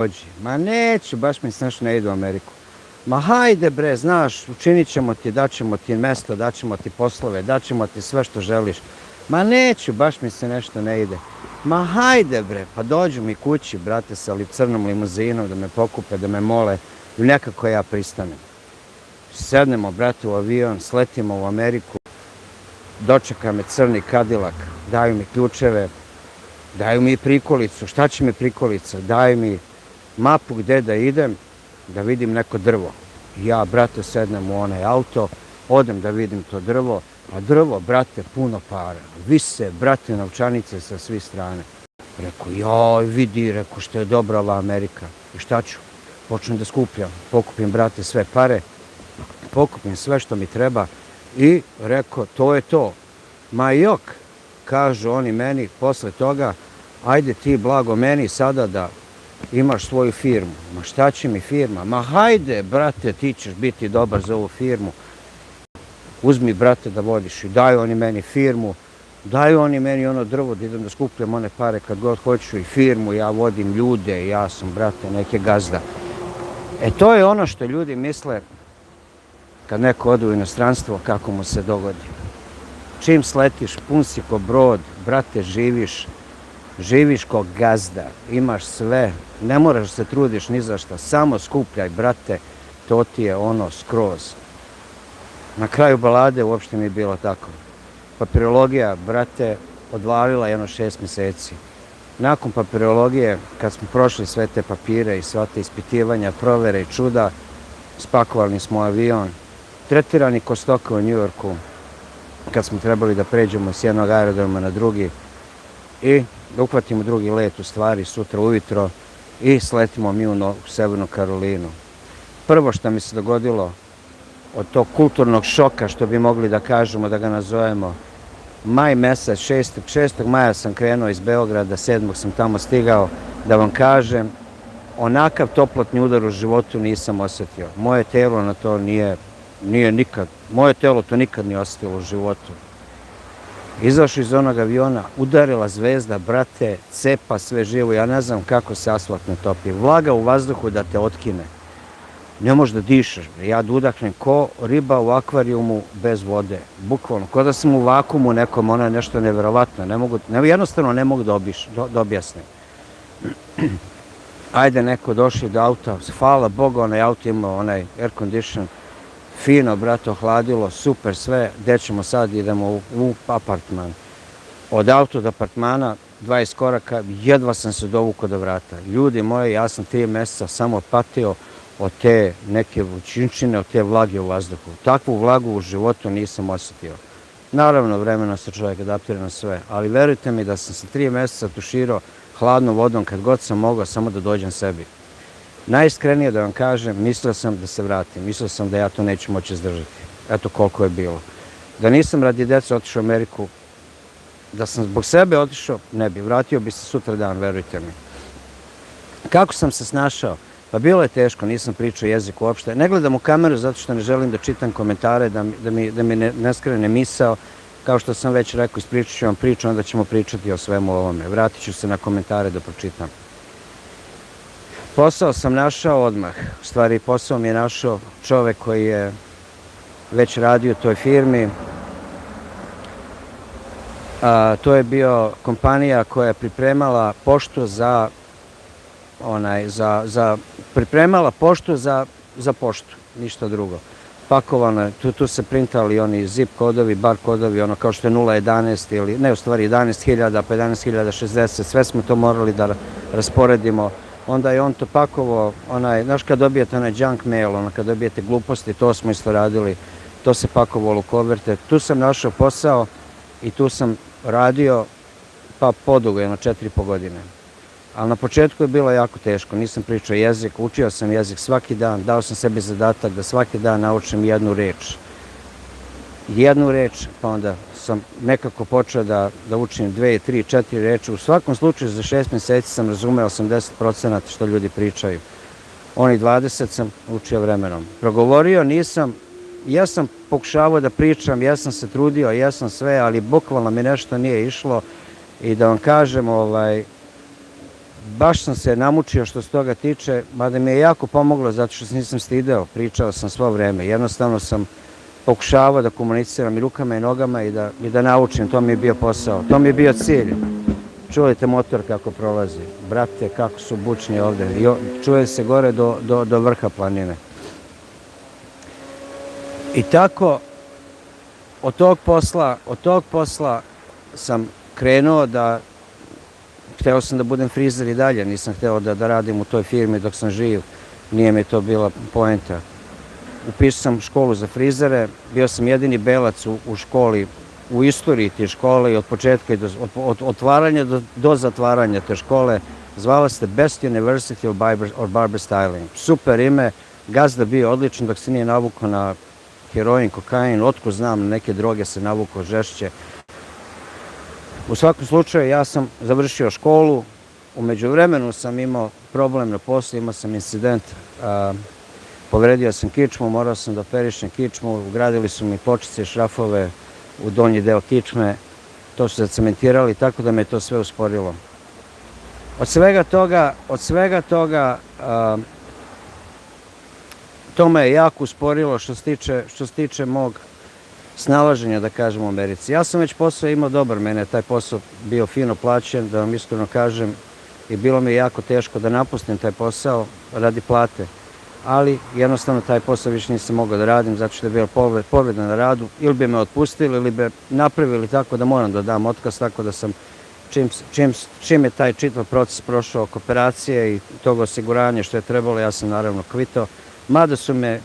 dođi. Ma neću, baš mi se nešto ne ide u Ameriku. Ma hajde bre, znaš, učinit ćemo ti, daćemo ti mesto, daćemo ti poslove, daćemo ti sve što želiš. Ma neću, baš mi se nešto ne ide. Ma hajde bre, pa dođu mi kući, brate, sa crnom limuzinom, da me pokupe, da me mole i nekako ja pristanem. Sednemo, brate, u avion, sletimo u Ameriku, dočeka me crni Cadillac, daju mi ključeve, daju mi prikolicu. Šta će mi prikolica? Daju mi mapu gde da idem, da vidim neko drvo. Ja, brate, sednem u onaj auto, odem da vidim to drvo, a drvo, brate, puno para. Vise, brate, novčanice sa svih strane. Reku, joj, vidi, reku, što je dobra ova Amerika. I šta ću? Počnem da skupljam. Pokupim, brate, sve pare, pokupim sve što mi treba i reko, to je to. Ma jok, kažu oni meni posle toga, ajde ti blago meni sada da imaš svoju firmu. Ma šta će mi firma? Ma hajde, brate, ti ćeš biti dobar za ovu firmu. Uzmi, brate, da vodiš. I daju oni meni firmu, daju oni meni ono drvo da idem da skupljam one pare kad god hoću i firmu, ja vodim ljude, ja sam, brate, neke gazda. E to je ono što ljudi misle kad neko ode u inostranstvo, kako mu se dogodi. Čim sletiš, pun si ko brod, brate, živiš ko gazda, imaš sve, ne moraš se trudiš ni za šta, samo skupljaj, brate, to ti je ono skroz. Na kraju balade uopšte mi je bilo tako. Papirologija, brate, odvalila jedno 6 mjeseci. Nakon papirologije, kad smo prošli sve te papire i sva te ispitivanja, provere i čuda, spakovali smo avion, tretirani ko stoka u Njujorku, kad smo trebali da pređemo s jednog aerodroma na drugi i da uhvatimo drugi let u stvari sutra ujutro i sletimo mi u Severnu Karolinu. Prvo što mi se dogodilo od tog kulturnog šoka, što bi mogli da kažemo, da ga nazovemo, maj mesec, 6. maja sam krenuo iz Beograda, 7. sam tamo stigao, da vam kažem, onakav toplotni udar u životu nisam osjetio. Moje telo na to nije nikad, moje telo to nikad nije osjetilo u životu. Izašao iz onog aviona, udarila zvezda, brate, cepa sve živo, ja ne znam kako se asfalt ne topi. Vlaga u vazduhu da te otkine. Ne možeš da dišeš, ja da udahnem ko riba u akvarijumu bez vode, bukvalno, ko da sam u vakumu nekom, ono je nešto nevjerovatno, jednostavno ne mogu da objasnim. Ajde neko došli do auta, hvala Bogu, onaj auto ima onaj air condition, fino, brate, ohladilo, super sve, gde ćemo sad, idemo u apartman. Od auto do apartmana, 20 koraka, jedva sam se dovukao do vrata. Ljudi moji, ja sam 3 mjeseca samo patio od te neke vrućinčine, od te vlage u vazduhu. Takvu vlagu u životu nisam osjetio. Naravno, vremena se čovjek adaptira na sve, ali verujte mi da sam se 3 mjeseca tuširao hladnom vodom kad god sam mogao samo da dođem sebi. Najiskrenije da vam kažem, mislio sam da se vratim, mislio sam da ja to neću moći izdržati. Eto koliko je bilo. Da nisam radi dece otišao u Ameriku, da sam zbog sebe otišao, ne bi, vratio bi se sutra dan, verujte mi. Kako sam se snašao? Pa bilo je teško, nisam pričao jezik uopšte. Ne gledam u kameru zato što ne želim da čitam komentare, da mi ne skrene misao. Kao što sam već rekao, ispričat ću vam priču, onda ćemo pričati o svemu ovome. Vratit ću se na komentare da pročitam. Posao sam našao odmah. U stvari, posao mi je našao čovek koji je već radio u toj firmi. To je bio kompanija koja je pripremala poštu pripremala poštu za poštu, ništa drugo. Pakovano je, tu se printali oni zip kodovi, bar kodovi, ono kao što je 011 ili, ne u stvari 11.000, pa 11.060, sve smo to morali da rasporedimo. Onda je on to pakovao, znaš kad dobijete onaj junk mail, kad dobijete gluposti, to smo isto radili, to se pakovalo u koverte. Tu sam našao posao i tu sam radio, pa podugo, 4,5 godine. Ali na početku je bilo jako teško, nisam pričao jezik, učio sam jezik svaki dan, dao sam sebi zadatak da svaki dan naučim jednu reč. Jednu reč, pa onda sam nekako počeo da učim 2, 3, 4 reči. U svakom slučaju za 6 mjeseci sam razumeo 80% što ljudi pričaju. Oni 20 sam učio vremenom. Progovorio nisam, ja sam pokušavao da pričam, ja sam se trudio, ja sam sve, ali bukvalno mi nešto nije išlo i da vam kažem, baš sam se namučio što se toga tiče, mada mi je jako pomoglo zato što se nisam stideo, pričao sam svo vreme. Jednostavno sam pokušavao da komuniciram i rukama i nogama i da naučim, to mi je bio posao, to mi je bio cilj. Čujete motor kako prolazi, brate kako su bučni ovde, čuje se gore do vrha planine. I tako, od tog posla sam krenuo da, hteo sam da budem frizer i dalje, nisam hteo da radim u toj firmi dok sam živ, nije mi to bila poenta. Upisao sam školu za frizere, bio sam jedini belac u školi, u istoriji te škole i od početka, od otvaranja do zatvaranja te škole, zvala se Best University of Barber Styling. Super ime, gazda bio odličan dok se nije navukao na heroin, kokain, otko znam, neke droge se navukao žešće. U svakom slučaju ja sam završio školu, u međuvremenu sam imao problem na poslu, imao sam incident, povredio sam kičmu, morao sam da operišem kičmu, ugradili su mi pločice i šrafove u donji deo kičme, to su zacementirali, tako da me to sve usporilo. Od svega toga, to me je jako usporilo što se tiče mog snalaženja, da kažem, u Americi. Ja sam već posao imao dobar, mene je taj posao bio fino plaćen, da vam iskreno kažem, i bilo mi je jako teško da napustim taj posao radi plate. Ali jednostavno taj posao više nisam mogao da radim zato što je bila povreda na radu, ili bi me otpustili ili bi napravili tako da moram da dam otkaz, tako da sam čim je taj čitav proces prošao oko operacije i tog osiguranja što je trebalo, ja sam naravno kvitao,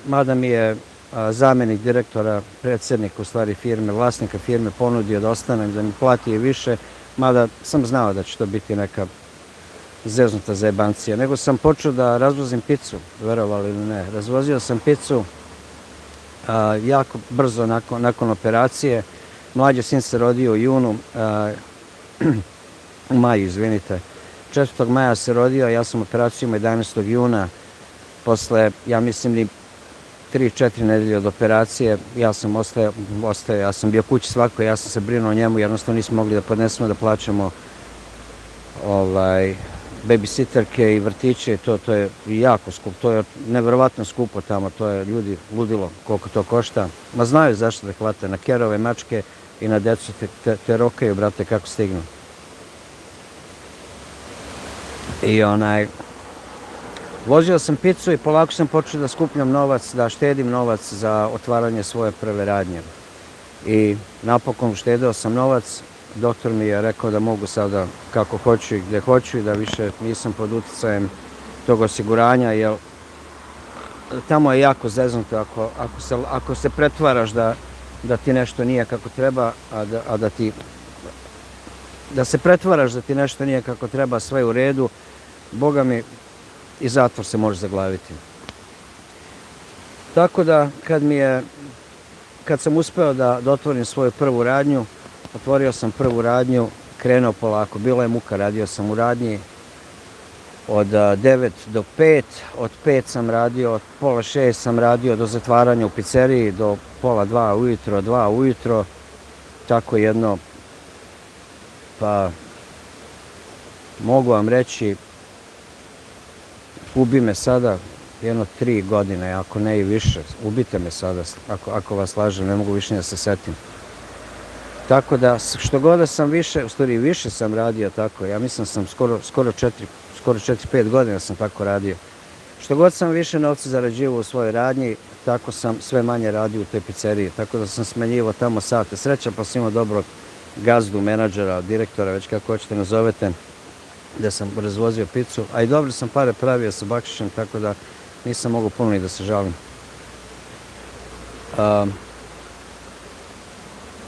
mada mi je zamenik direktora, predsjednik u stvari firme, vlasnika firme ponudio da ostanem, da mi plati i više, mada sam znao da će to biti neka zeznuta zajebancija, nego sam počeo da razvozim picu, verovali ili ne. Razvozio sam picu jako brzo nakon operacije. Mlađi sin se rodio u junu, u maju, izvinite. 4. maja se rodio, ja sam operaciju imao 11. juna. Posle, ja mislim, ni 3-4 nedelje od operacije, ja sam ostao, ja sam bio kući svako, ja sam se brinuo o njemu, jednostavno nismo mogli da podnesemo da plaćamo babysitterke i vrtiće, to je jako skupo, to je neverovatno skupo tamo, to je ljudi ludilo koliko to košta. Ma znaju zašto da hvate na kerove, mačke i na decu te rokaju, brate, kako stignu. I vozio sam picu i polako sam počeo da skupljam novac, da štedim novac za otvaranje svoje prve radnje. I napokon štedeo sam novac. Doktor mi je rekao da mogu sada kako hoću i gde hoću i da više nisam pod uticajem tog osiguranja, jer tamo je jako zeznuto ako se pretvaraš da ti nešto nije kako treba, da se pretvaraš da ti nešto nije kako treba, sve u redu, Boga mi, i zatvor se može zaglaviti. Tako da kad sam uspeo da otvorim svoju prvu radnju, otvorio sam prvu radnju, krenuo polako, bila je muka, radio sam u radnji od 9 do 5, od 5 sam radio, od pola 6 sam radio do zatvaranja u pizzeriji, do pola 2 ujutro, 2 ujutro, tako jedno, pa mogu vam reći, ubi me sada jedno 3 godine, ako ne i više, ubite me sada, ako vas lažem, ne mogu više da se setim. Tako da, što god da sam više, u stvari više sam radio tako, ja mislim sam skoro 4-5 godina sam tako radio. Što god sam više novca zarađivao u svojoj radnji, tako sam sve manje radio u toj pizzeriji, tako da sam smanjivao tamo sate. Sreća pa sam imao dobrog gazdu, menadžera, direktora, već kako hoćete nazovete, da sam razvozio picu, a i dobro sam pare pravio sa bakšišem, tako da nisam mogao puno ni da se žalim.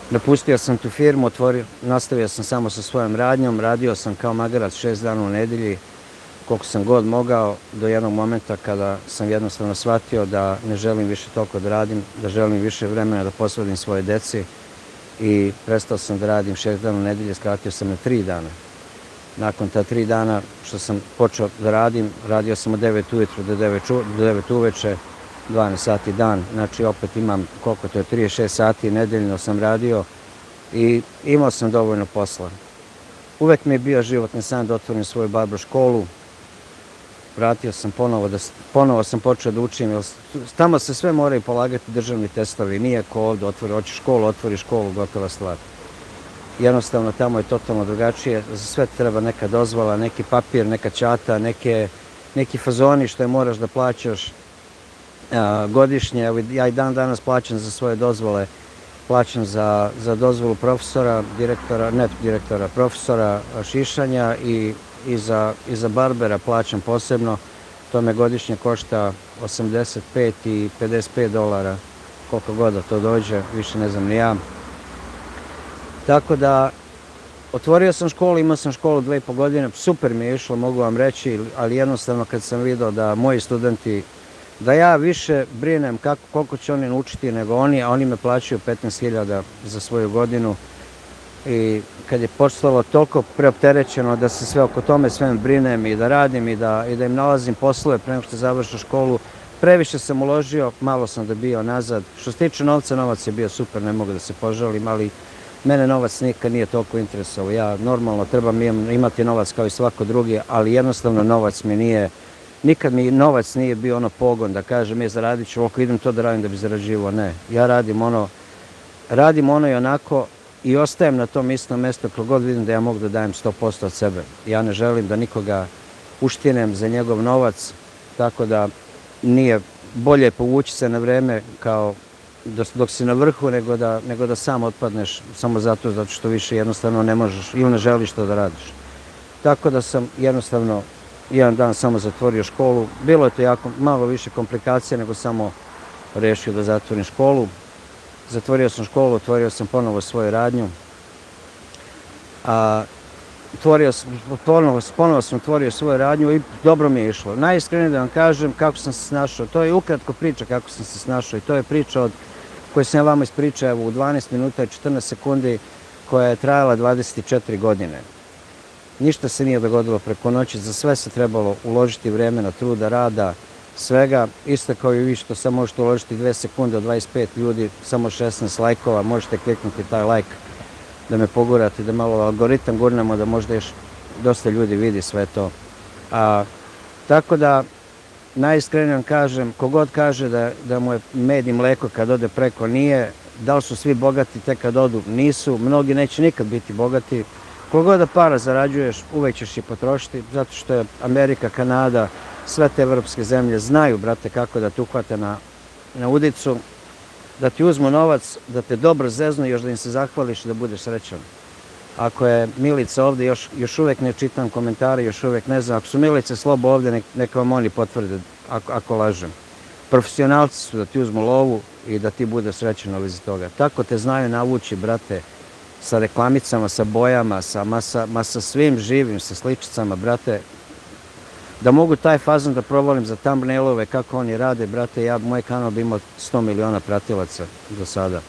Napustio sam tu firmu, nastavio sam samo sa svojom radnjom, radio sam kao magarac 6 dana u nedelji, koliko sam god mogao, do jednog momenta kada sam jednostavno shvatio da ne želim više toliko da radim, da želim više vremena da posvetim svoje deci i prestao sam da radim 6 dana u nedelji, skratio sam na 3 dana. Nakon ta 3 dana što sam počeo da radim, radio sam od 9 ujutru do 9 uveče, 12 sati dan, znači opet imam koliko to je, 36 sati nedeljno sam radio i imao sam dovoljno posla. Uvek mi je bio životni san da otvorim svoju barber školu, vratio sam ponovo sam počeo da učim, jer tamo se sve moraju polagati državni testovi, nije ko ovdje, hoćeš školu, otvori školu, gotova stvar. Jednostavno tamo je totalno drugačije, za sve treba neka dozvola, neki papir, neka ćata, neki fazoni što je moraš da plaćaš godišnje. Evo, ja i dan danas plaćam za svoje dozvole, plaćam za dozvolu profesora, profesora šišanja i za barbera plaćam posebno. To me godišnje košta 85 i $55, koliko god da to dođe, više ne znam ni ja. Tako da, otvorio sam školu, imao sam školu 2,5 godine, super mi je išlo, mogu vam reći, ali jednostavno kad sam vidio da moji studenti, da ja više brinem koliko će oni naučiti nego oni, a oni me plaćaju 15.000 za svoju godinu. I kad je postalo toliko preopterećeno da se sve oko tome sve brinem i da radim i da im nalazim poslove pre nego što završim školu, previše sam uložio, malo sam dobio nazad. Što se tiče novca, novac je bio super, ne mogu da se požalim, ali mene novac nikad nije toliko interesovao. Ja normalno trebam imati novac kao i svako drugi, ali jednostavno novac mi nije, nikad mi novac nije bio ono pogon da kažem je zaradit ću, ako idem to da radim da bi zarađivao, ne. Ja radim ono i onako i ostajem na tom istom mjestu kako god vidim da ja mogu da dajem 100% od sebe. Ja ne želim da nikoga uštinem za njegov novac, tako da nije bolje povući se na vreme kao dok si na vrhu nego da sam otpadneš samo zato što više jednostavno ne možeš ili ne želiš to da radiš. Tako da sam jednostavno jedan dan samo zatvorio školu. Bilo je to jako malo više komplikacija nego samo rešio da zatvorim školu. Zatvorio sam školu, otvorio sam ponovo svoju radnju. Ponovo sam otvorio svoju radnju i dobro mi je išlo. Najiskrenije da vam kažem kako sam se snašao. To je ukratko priča kako sam se snašao i to je priča koju sam ja vama ispričao u 12 minuta i 14 sekundi koja je trajala 24 godine. Ništa se nije dogodilo preko noći, za sve se trebalo uložiti vremena, truda, rada, svega. Isto kao i vi što samo možete uložiti 2 sekunde od 25 ljudi, samo 16 lajkova, možete kliknuti taj lajk da me pogurate, da malo algoritam gurnemo, da možda još dosta ljudi vidi sve to. Tako da, najiskrenije vam kažem, kogod kaže da mu je med i mleko kad ode preko, nije. Da li su svi bogati tek kad odu? Nisu. Mnogi neće nikad biti bogati. Kogod da para zarađuješ, uvek ćeš je potrošiti, zato što je Amerika, Kanada, sve te evropske zemlje znaju, brate, kako da te uhvate na udicu, da ti uzmu novac, da te dobro zeznu i još da im se zahvališ i da budeš srećan. Ako je Milica ovdje, još uvek ne čitam komentare, još uvek ne znam. Ako su Milice Slobo ovdje, neka vam oni potvrde ako lažem. Profesionalci su da ti uzmu lovu i da ti bude srećan u vezi toga. Tako te znaju navući, brate, sa reklamicama, sa bojama, sa svim živim, sa sličicama, brate. Da mogu taj fazon da provalim za thumbnailove, kako oni rade, brate, moj kanal bi imao 100 miliona pratilaca do sada.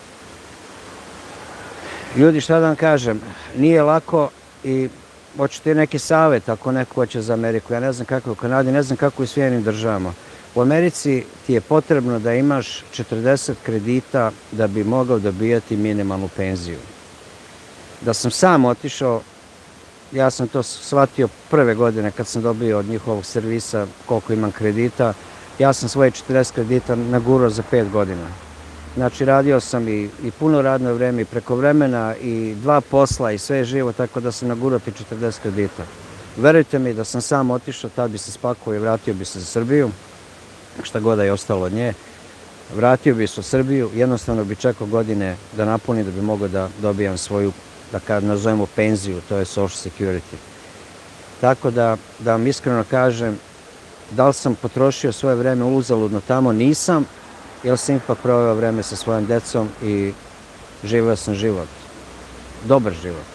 Ljudi, šta da vam kažem, nije lako i hoćete neki savjet ako neko hoće za Ameriku. Ja ne znam kako je u Kanadi, ne znam kako je u svijenim državama. U Americi ti je potrebno da imaš 40 kredita da bi mogao dobijati minimalnu penziju. Da sam sam otišao, ja sam to shvatio prve godine kad sam dobio od njihovog servisa koliko imam kredita. Ja sam svoje 40 kredita nagurao za 5 godina. Znači, radio sam i puno radno vreme, i preko vremena, i 2 posla, i sve živo, tako da sam nagurao ti 40 kredita. Verujte mi da sam sam otišao, tad bi se spakovao i vratio bi se za Srbiju, šta god da je ostalo od nje. Vratio bi se u Srbiju, jednostavno bi čekao godine da napuni da bi mogao da dobijam svoju, da nazovemo penziju, to je Social Security. Tako da vam iskreno kažem, da li sam potrošio svoje vreme uzaludno tamo, nisam, jer sam ipak proveo vreme sa svojom decom i živeo sam život. Dobar život.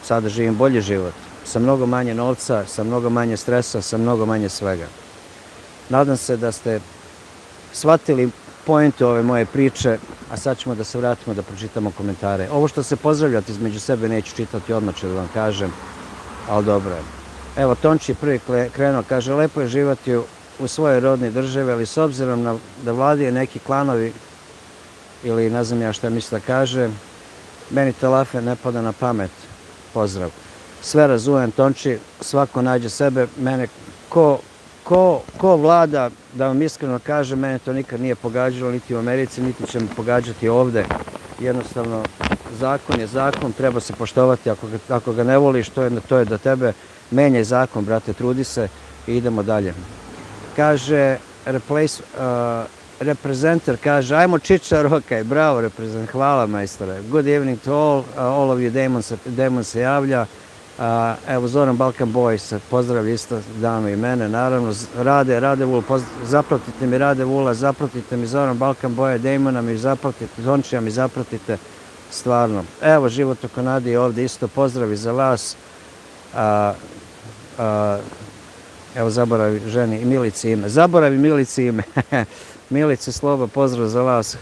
Sada živim bolji život. Sa mnogo manje novca, sa mnogo manje stresa, sa mnogo manje svega. Nadam se da ste shvatili pointu ove moje priče, a sad ćemo da se vratimo da pročitamo komentare. Ovo što se pozdravljate između sebe neću čitati, odmah ću da vam kažem, ali dobro je. Evo, Tonči je prvi krenuo, kaže, lepo je živati u svojoj rodnoj državi, ali s obzirom da vladije neki klanovi, ili ne znam ja šta misli da kaže, meni Telafe ne pada na pamet. Pozdrav. Sve razumem, Tonči, svako nađe sebe, mene ko ko vlada, da vam iskreno kažem, mene to nikad nije pogađalo niti u Americi, niti će me pogađati ovde. Jednostavno, zakon je zakon, treba se poštovati, ako ga ne voliš, to je do tebe. Menjaj zakon, brate, trudi se i idemo dalje. Kaže, reprezenter kaže, ajmo Čičar, okej, bravo reprezent, hvala majstore. Good evening to all of you, Damon se javlja. Evo Zoran Balkan Boys, pozdrav isto dame i mene, naravno, Rade Vul, zapratite mi Rade Vula, zapratite mi Zoran Balkan Boja, Damona mi zapratite, Zončija mi zapratite, stvarno. Evo Život u Kanadi je ovdje isto, pozdravi za vas. Evo zaboravi ženi i Milici ime, Milici Sloba, pozdrav za vas,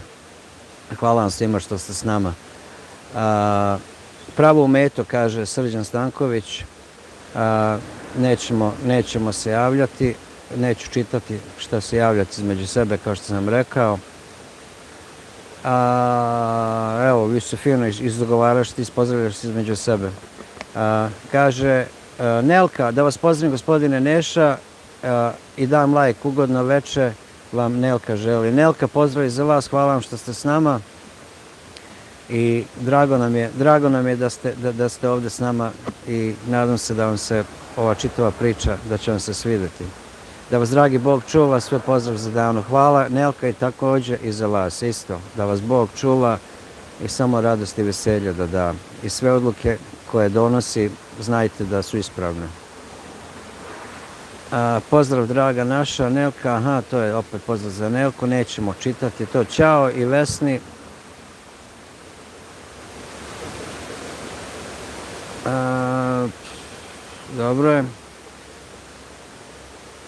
hvala vam svima što ste s nama. Pravo umeto, kaže Srđan Stanković, nećemo se javljati, neću čitati šta se javljati između sebe, kao što sam rekao. Evo, vi su fino izdogovaraš ti, pozdravljaš se između sebe. Kaže, Nelka, da vas pozdravim gospodine Neša i dam like, ugodno veče vam Nelka želi. Nelka, pozdrav za vas, hvala vam što ste s nama. I drago nam je da ste ovdje s nama i nadam se da vam se ova čitava priča, da će vam se svidjeti. Da vas dragi Bog čuva, sve pozdrav za danu. Hvala Nelka i također i za vas isto. Da vas Bog čuva i samo radost i veselje da da. I sve odluke koje donosi, znajte da su ispravne. Pozdrav draga naša Nelka, aha, to je opet pozdrav za Nelku, nećemo čitati to. Ćao i Vesni. Dobro je.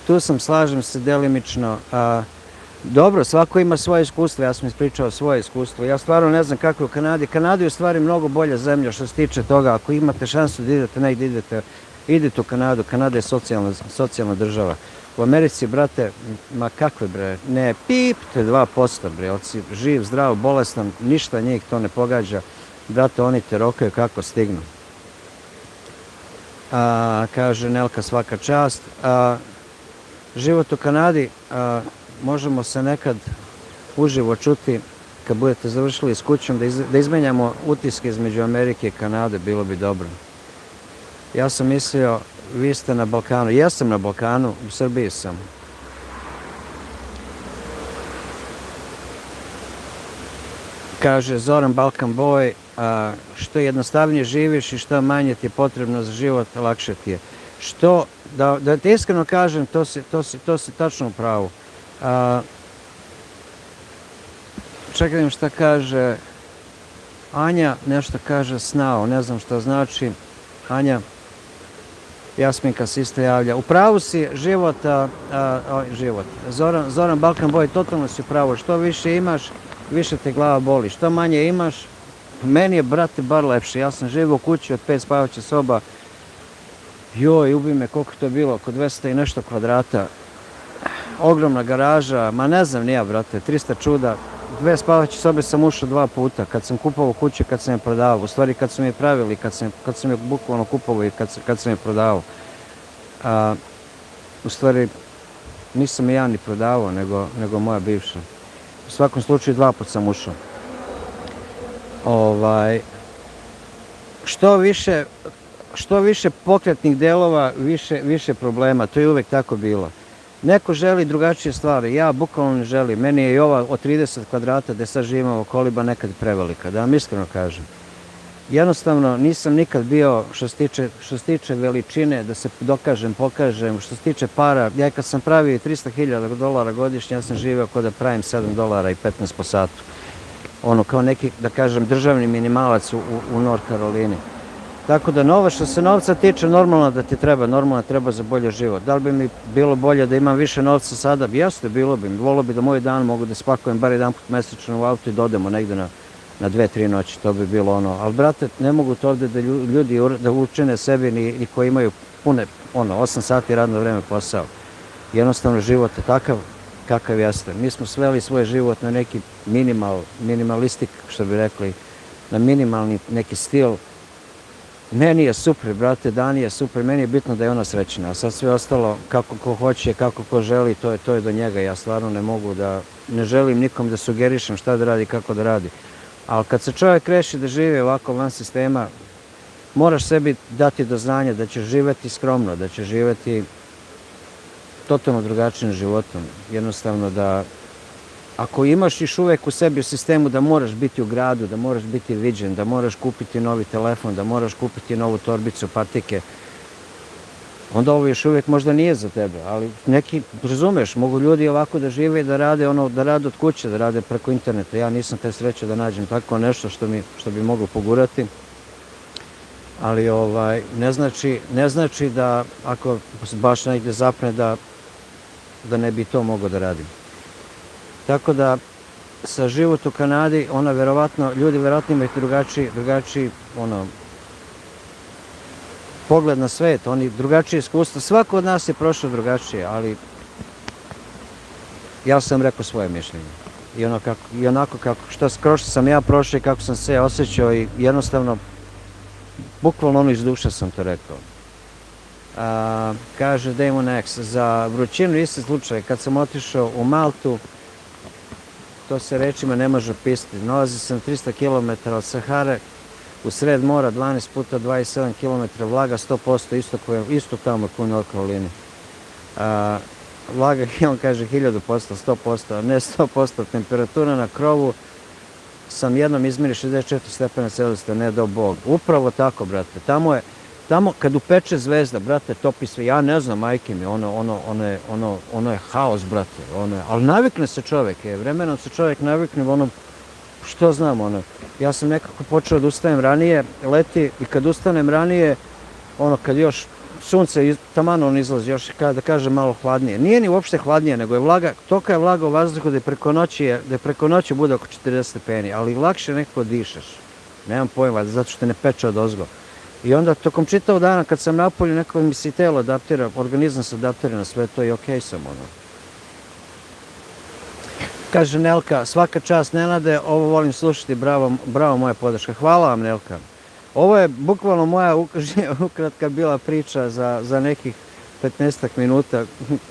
Tu sam, slažem se delimično. Dobro, svako ima svoje iskustvo, ja sam ispričao svoje iskustvo. Ja stvarno ne znam kako je u Kanadi. Kanada je u stvari mnogo bolja zemlja što se tiče toga. Ako imate šansu da idete negdje, idite u Kanadu. Kanada je socijalna država. U Americi, brate, ma kakve bre, ne pipte 2%, bre, od si živ, zdrav, bolestan, ništa njih to ne pogađa. Brate, oni te rokaju kako stignu. Kaže Nelka, svaka čast. Život u Kanadi, možemo se nekad uživo čuti kad budete završili s kućom, da izmenjamo utiske između Amerike i Kanade, bilo bi dobro. Ja sam mislio, vi ste na Balkanu, ja sam na Balkanu, u Srbiji sam. Kaže Zoran Balkan Boy, što jednostavnije živiš i što manje ti je potrebno za život, lakše ti je. Da ti iskreno kažem, to si tačno u pravu. Čekaj šta kaže Anja, nešto kaže snao, ne znam što znači. Anja, Jasminka se isto javlja. U pravu si, život. Zoran Balkan Boy, totalno si u pravu. Što više imaš, više te glava boli. Što manje imaš, meni je, brate, bar lepše. Ja sam živio u kući od 5 spavaćih soba. Joj, ubi me, koliko to je bilo, oko 200 i nešto kvadrata. Ogromna garaža, ma ne znam nija, brate, 300 čuda. 2 spavaće sobe sam ušao 2 puta, kad sam kupovao kuću, kad sam je prodavao. U stvari, kad su mi je pravili, kad sam je bukvalno kupovao i kad sam je prodavao. U stvari, nisam je ja ni prodavao, nego moja bivša. U svakom slučaju 2 puta sam ušao. Što više pokretnih delova, više problema. To je uvek tako bilo. Neko želi drugačije stvari, ja bukvalno ne želim. Meni je i ova od 30 kvadrata gde sad živimo koliba nekad prevelika, da vam iskreno kažem. Jednostavno nisam nikad bio, što se tiče veličine, da se dokažem, pokažem, što se tiče para. Ja kad sam pravio $300,000 godišnje, ja sam živio kao da pravim $7.15 po satu. Ono kao neki, da kažem, državni minimalac u North Carolini. Tako da što se novca tiče, normalno da ti treba, normalno treba za bolji život. Da li bi mi bilo bolje da imam više novca sada? Jeste, bilo bi. Volio bi da moj dan mogu da spakujem bar jedan put mesečno u auto i da odemo negde na 2-3 noći, to bi bilo ono. Ali, brate, ne mogu to ovde da ljudi da učine sebi ni koji imaju pune, 8 sati radno vreme posao. Jednostavno, život je takav kakav jeste. Mi smo sveli svoj život na neki minimalistik, što bi rekli, na minimalni neki stil. Meni je super, brate, Dani je super, meni je bitno da je ona srećna, a sad sve ostalo, kako ko hoće, kako ko želi, to je do njega. Ja stvarno ne mogu da, ne želim nikom da sugerišem šta da radi, kako da radi. Ali kad se čovjek reši da živi ovako van sistema, moraš sebi dati do znanja da ćeš živjeti skromno, da ćeš živjeti totalno drugačijim životom. Jednostavno da, ako imaš još uvijek u sebi u sistemu da moraš biti u gradu, da moraš biti viđen, da moraš kupiti novi telefon, da moraš kupiti novu torbicu, patike, onda ovo još uvijek možda nije za tebe, ali neki, razumeš, mogu ljudi ovako da žive i da rade da rade od kuće, da rade preko interneta. Ja nisam te sreće da nađem tako nešto što bi moglo pogurati, ali ne znači da ako baš negdje zapne da ne bi to mogao da radim. Tako da, sa život u Kanadi, ljudi verovatno imaju drugačiji, pogled na svet, oni drugačije iskustva. Svako od nas je prošao drugačije, ali ja sam rekao svoje mišljenje. I onako kroz što sam ja prošao i kako sam se osjećao i jednostavno, bukvalno iz duše sam to rekao. Kaže Damon X, za vrućinu isti slučaj, kad sam otišao u Maltu, to se rečima ne može opisati. Nalazi se na 300 km od Sahare, u sred mora, 12 puta 27 km, vlaga 100%, isto tamo kao u North Carolini. Vlaga, on kaže 1000%, 100%, ne 100%, temperatura na krovu sam jednom izmjeri 64 stepena Celzijusovca, ne do Bog. Upravo tako, brate. Tamo kad upeče zvezda, brate, topi sve. Ja ne znam, majke mi, ono je haos, brate. Ali navikne se čovjek, vremenom se čovjek navikne, što znam, ja sam nekako počeo da ustajem ranije, leti, i kad ustanem ranije, kad još sunce taman izlazi, još da kažem malo hladnije. Nije ni uopšte hladnije, nego je vlaga, tolika je vlaga u vazduhu da je preko noći bude oko 40 stepeni, ali lakše nekako dišeš. Nemam pojma, zato što te ne peče od ozgo. I onda tokom čitavog dana kad sam napolju, nekako mi se i telo adaptira, organizam se adaptira na sve to i okej sam, Kaže Nelka, svaka čast Nenade, ovo volim slušati, bravo moja podrška. Hvala vam, Nelka. Ovo je bukvalno moja ukratka bila priča za nekih 15 minuta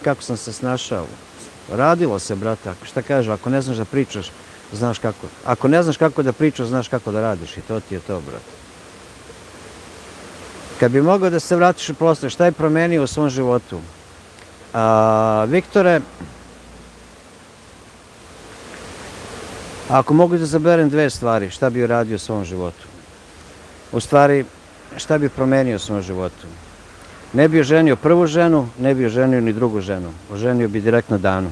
kako sam se snašao. Radilo se, brate, šta kaže, ako ne znaš da pričaš, znaš kako. Ako ne znaš kako da pričaš, znaš kako da radiš i to ti je to, brate. Kad bi mogao da se vratiš u prošlost, šta je promenio u svom životu? Viktore, ako mogu da zaberem dve stvari, šta bi uradio u svom životu? U stvari, šta bi promenio u svom životu? Ne bi oženio prvu ženu, ne bi oženio ni drugu ženu. Oženio bi direktno Danu.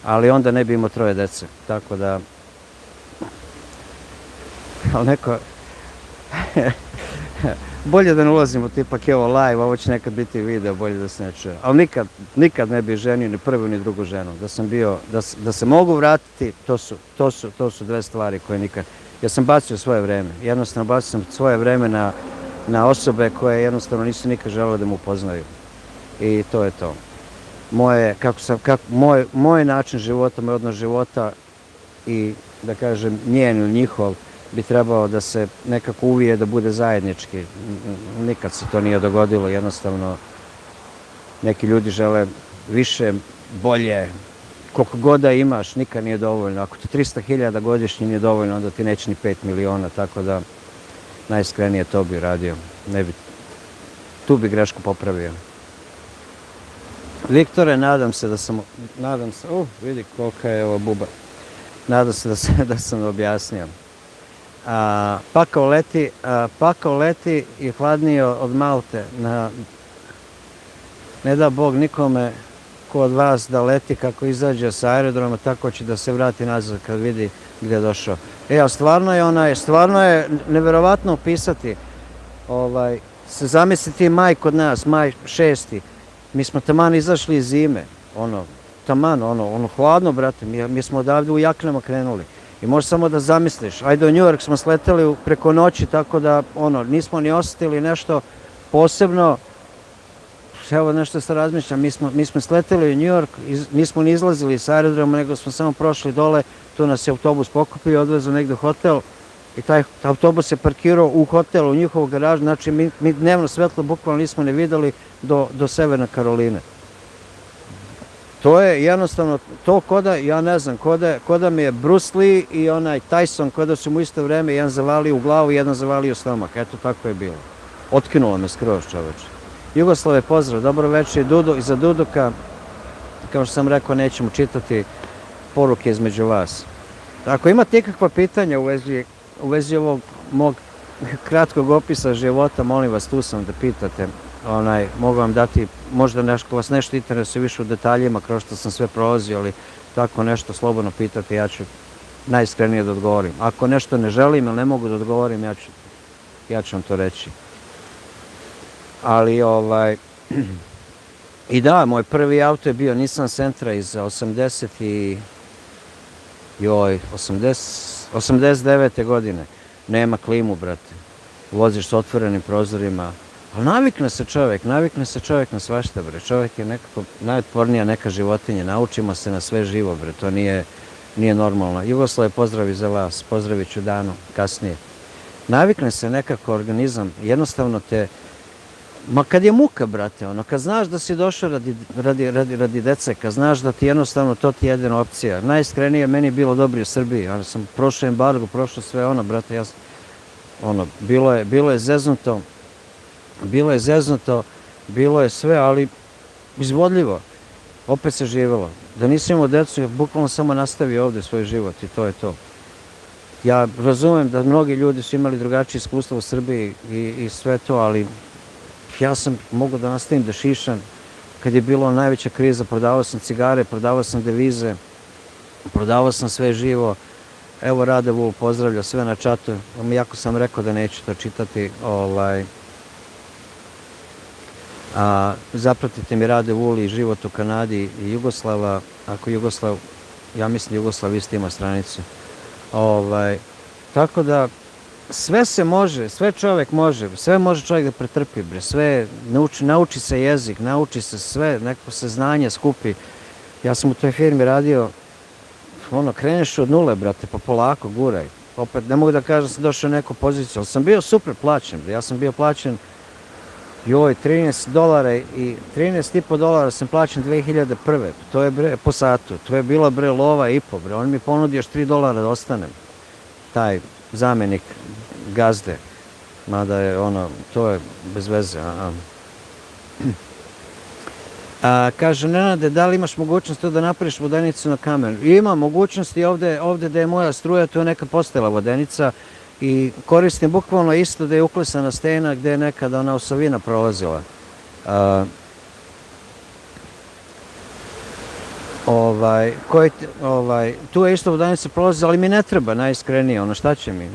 Ali onda ne bi imao 3 dece. Tako da... Ali neko... Bolje da ne ulazimo, tipak je ovo live, ovo će nekad biti video, bolje da se ne čuje. Ali nikad ne bi ženio ni prvu ni drugu ženu. Da se mogu vratiti, to su dve stvari koje nikad... Ja sam bacio svoje vreme. Jednostavno bacio sam svoje vreme na osobe koje jednostavno nisu nikad želele da mu upoznaju. I to je to. Moj način života, moj odnos života i, da kažem, njen ili njihov bi trebao da se nekako uvije da bude zajednički. Nikad se to nije dogodilo, jednostavno neki ljudi žele više, bolje, koliko god da imaš, nikad nije dovoljno. Ako ti 300.000 godišnje nije dovoljno, onda ti neće ni 5 miliona, tako da najiskrenije to bi radio. Tu bi grešku popravio. Viktore, nadam se, vidi kolika je ovo buba. Nadam se da sam objasnio. Pakao leti i hladnije od Malte. Ne da Bog nikome ko od vas da leti kako izađe sa aerodroma, tako će da se vrati nazad kad vidi gdje je došao. Stvarno je neverovatno opisati. Zamisliti maj kod nas, maj 6. Mi smo taman izašli iz zime. Hladno, brate. Mi smo odavde u jaknama krenuli. I možeš samo da zamisliš. Ajde, u New York smo sleteli preko noći, tako da, nismo ni osjetili nešto posebno. Evo nešto se razmišljam, mi smo sleteli u New York, nismo ni izlazili sa aerodroma, nego smo samo prošli dole, tu nas je autobus pokupio, odvezao negdje u hotel I taj autobus je parkirao u hotelu, u njihovu garažu, znači mi dnevno svetlo bukvalno nismo ne videli do Severne Karoline. To je jednostavno, to koda, ja ne znam, koda mi je Bruce Lee i onaj Tyson, koda su mu isto vreme jedan zavalio u glavu, jedan zavalio u stomak. Eto, tako je bilo. Otkinulo me skroz, čoveče. Jugoslave, pozdrav, dobro večer i za Duduka. Kao što sam rekao, nećemo čitati poruke između vas. Ako imate ikakva pitanja u vezi ovog mog kratkog opisa života, molim vas, tu sam da pitate. Mogu vam dati, možda vas nešto interesuje više u detaljima, kroz što sam sve prolazio, ali tako nešto slobodno pitate, ja ću najiskrenije da odgovorim. Ako nešto ne želim ili ne mogu da odgovorim, ja ću vam to reći. Ali, i da, moj prvi auto je bio Nissan Sentra iz 89. godine. Nema klimu, brate. Voziš s otvorenim prozorima. Ali navikne se čovjek na svašta, bre. Čovjek je nekako najotpornija neka životinja. Naučimo se na sve živo, bre. To nije normalno. Jugoslave, pozdravi za vas. Pozdravit ću Danu kasnije. Navikne se nekako organizam. Jednostavno ma kad je muka, brate, kad znaš da si došao radi dece, kad znaš da ti jednostavno to ti je jedina opcija. Najiskrenije meni je bilo dobro u Srbiji. Ja sam prošao embargo, prošao sve brate, bilo je zeznuto, bilo je sve, ali izvodljivo. Opet se živelo. Da nisam imao decu, ja bukvalno samo nastavio ovde svoj život i to je to. Ja razumem da mnogi ljudi su imali drugačije iskustva u Srbiji i sve to, ali ja sam mogao da nastavim da šišam. Kad je bilo najveća kriza, prodavao sam cigare, prodavao sam devize, prodavao sam sve živo. Evo Rade Vul pozdravlja sve na čatu. Jako sam rekao da neću to čitati. Zapratite mi Rade Vul i Život u Kanadi i Jugoslava. Ako Jugoslav, ja mislim Jugoslav isto ima stranicu. Tako da sve se može, sve čovjek može, sve može čovjek da pretrpi, bre, sve, nauči se jezik, nauči se sve, neko se znanje skupi. Ja sam u toj firmi radio, kreneš od nule, brate, pa polako, guraj. Opet, ne mogu da kažem da sam došao u neku poziciju, ali sam bio super plaćen, bre, ja sam bio plaćen, $13 i $13,5 sam plaćen 2001. To je, bre, po satu, to je bila, bre, lova i po, bre, on mi ponudio još $3 da ostanem, taj zamenik gazde, mada je to je bez veze. Kaže, Nenade, da li imaš mogućnost da napraviš vodenicu na kamen? Ima mogućnosti ovde da je moja struja, to je neka postojala vodenica i koristim bukvalno isto da je uklesana stena gde je nekada ona osovina prolazila. Tu je isto vodenica prolazi, ali mi ne treba najiskrenije, šta će mi?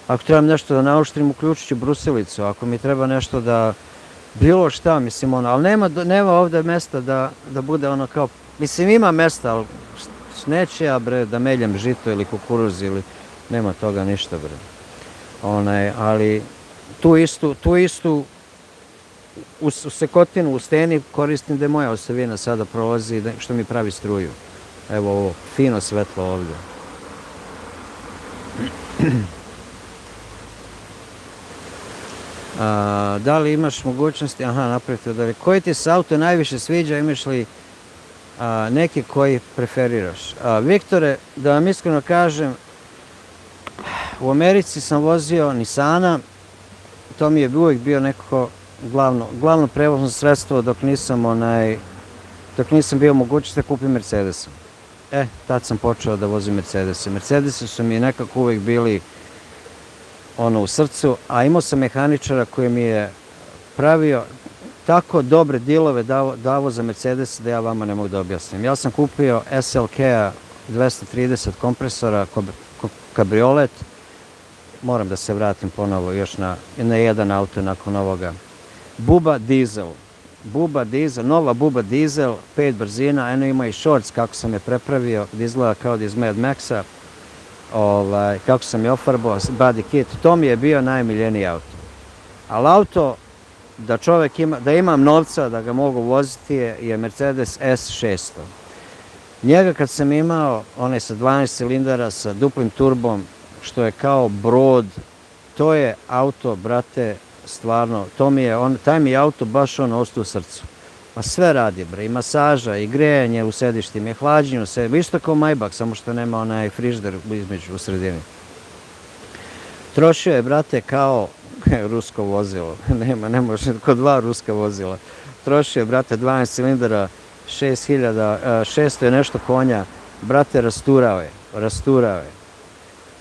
Ako trebam nešto da nauštrim, uključit ću brusilicu, ako mi treba nešto da, bilo šta, mislim, ali nema ovde mesta da bude kao, mislim, ima mesta, ali neće ja, bre, da meljem žito ili kukuruz ili, nema toga ništa, bre. Ali tu istu u sekotinu, u steni koristim da je moja osovina sada prolazi, što mi pravi struju. Evo ovo, fino svetlo ovdje. Da li imaš mogućnosti, napravite da li, koji ti se auto najviše sviđa, imaš li neki koji preferiraš? Viktore, da vam iskreno kažem, u Americi sam vozio Nissana, to mi je uvijek bio nekako glavno prevozno sredstvo dok nisam bio mogućnost da kupim Mercedesa. Tad sam počeo da vozim Mercedese. Mercedesi su mi nekako uvijek bili u srcu, a imao sam mehaničara koji mi je pravio tako dobre dilove davo za Mercedes da ja vama ne mogu da objasnim. Ja sam kupio SLK-a 230 kompresora, kabriolet, moram da se vratim ponovo još na jedan auto nakon ovoga. Buba dizel, nova Buba dizel, 5 brzina, eno ima i shorts kako sam je prepravio, da izgleda kao da iz Mad Maxa, kako sam je ofarbao, body kit, to mi je bio najmiljeniji auto. Ali auto da čovek ima, da imam novca da ga mogu voziti je Mercedes S600. Njega kad sam imao, on je sa 12 cilindara, sa duplim turbom, što je kao brod. To je auto, brate, stvarno, taj mi je auto baš ostao u srcu. Pa sve radi, bre, i masaža, i grejanje u sedištima, i hlađenje u sedištima, isto kao Maybach, samo što nema onaj frižider između u sredini. Trošio je, brate, kao rusko vozilo, ne može, kod 2 ruska vozila. Trošio je, brate, 12 cilindara, 600 je nešto konja, brate, rasturao je.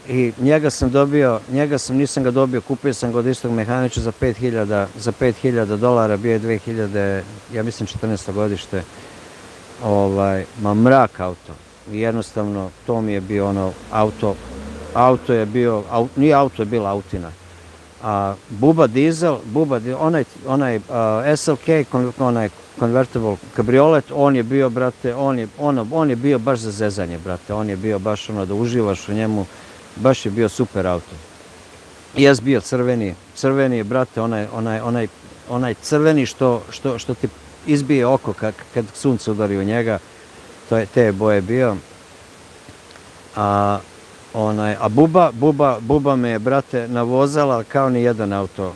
I nisam ga dobio, kupio sam ga od istog mehaniča za $5.000, bio je 2000, ja mislim 14. godište, mrak auto. I jednostavno, to mi je bio auto je bio, nije auto, je bila autina. A Buba dizel, onaj SLK, onaj convertible kabriolet, on je bio, brate, on je bio baš za zezanje, brate, on je bio baš da uživaš u njemu, baš je bio super auto. Jes bio crveni, brate, onaj crveni što ti izbije oko kad sunce udari u njega, te je boje bio. A Buba me je, brate, navozala kao ni jedan auto.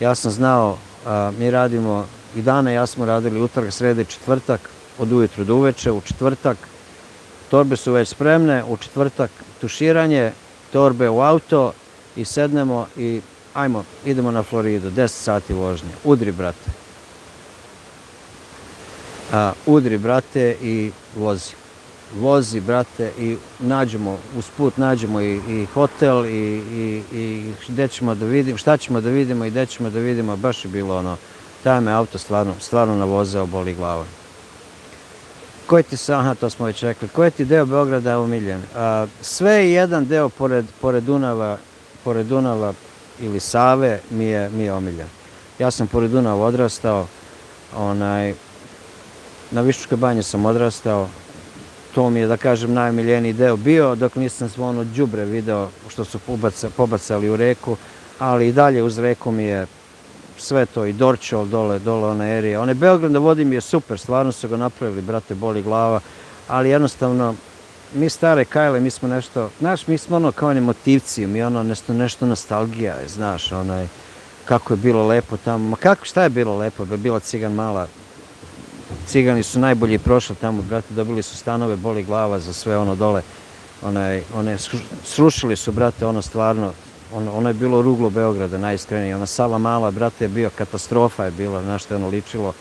Ja sam znao, mi radimo, i dana ja smo radili utorak, sreda i četvrtak, od ujutru do uveče, u četvrtak, torbe su već spremne, u četvrtak tuširanje, torbe u auto i sednemo i ajmo, idemo na Floridu, 10 sati vožnje, udri, brate, i vozi, brate, i usput nađemo i hotel i gde ćemo da vidimo, šta ćemo da vidimo i gde ćemo da vidimo, baš je bilo taj me auto stvarno navozao, boli glava. To smo već rekli, koji ti deo Beograda je omiljen? Sve je jedan deo pored Dunava ili Save mi je omiljen. Ja sam pored Dunava odrastao, na Viščukoj banji sam odrastao, to mi je, da kažem, najomiljeniji deo bio, dok nisam svo đubre video što su pobacali u reku, ali i dalje uz reku mi je sve to, i Dorćol dole ona erija. Beograd na vodi mi je super, stvarno su ga napravili, brate, boli glava, ali jednostavno, mi stare kajle, mi smo nešto, znaš, mi smo kao oni motivci, mi nešto nostalgija, znaš, kako je bilo lepo tamo, šta je bilo lepo, bila Cigan mala, Cigani su najbolji prošli tamo, brate, dobili su stanove, boli glava za sve dole, srušili su, brate, stvarno, ono je bilo ruglo Beograda, najiskrenije. Ona Sava Mala, brate, je bio, katastrofa je bila, znaš što je ličilo.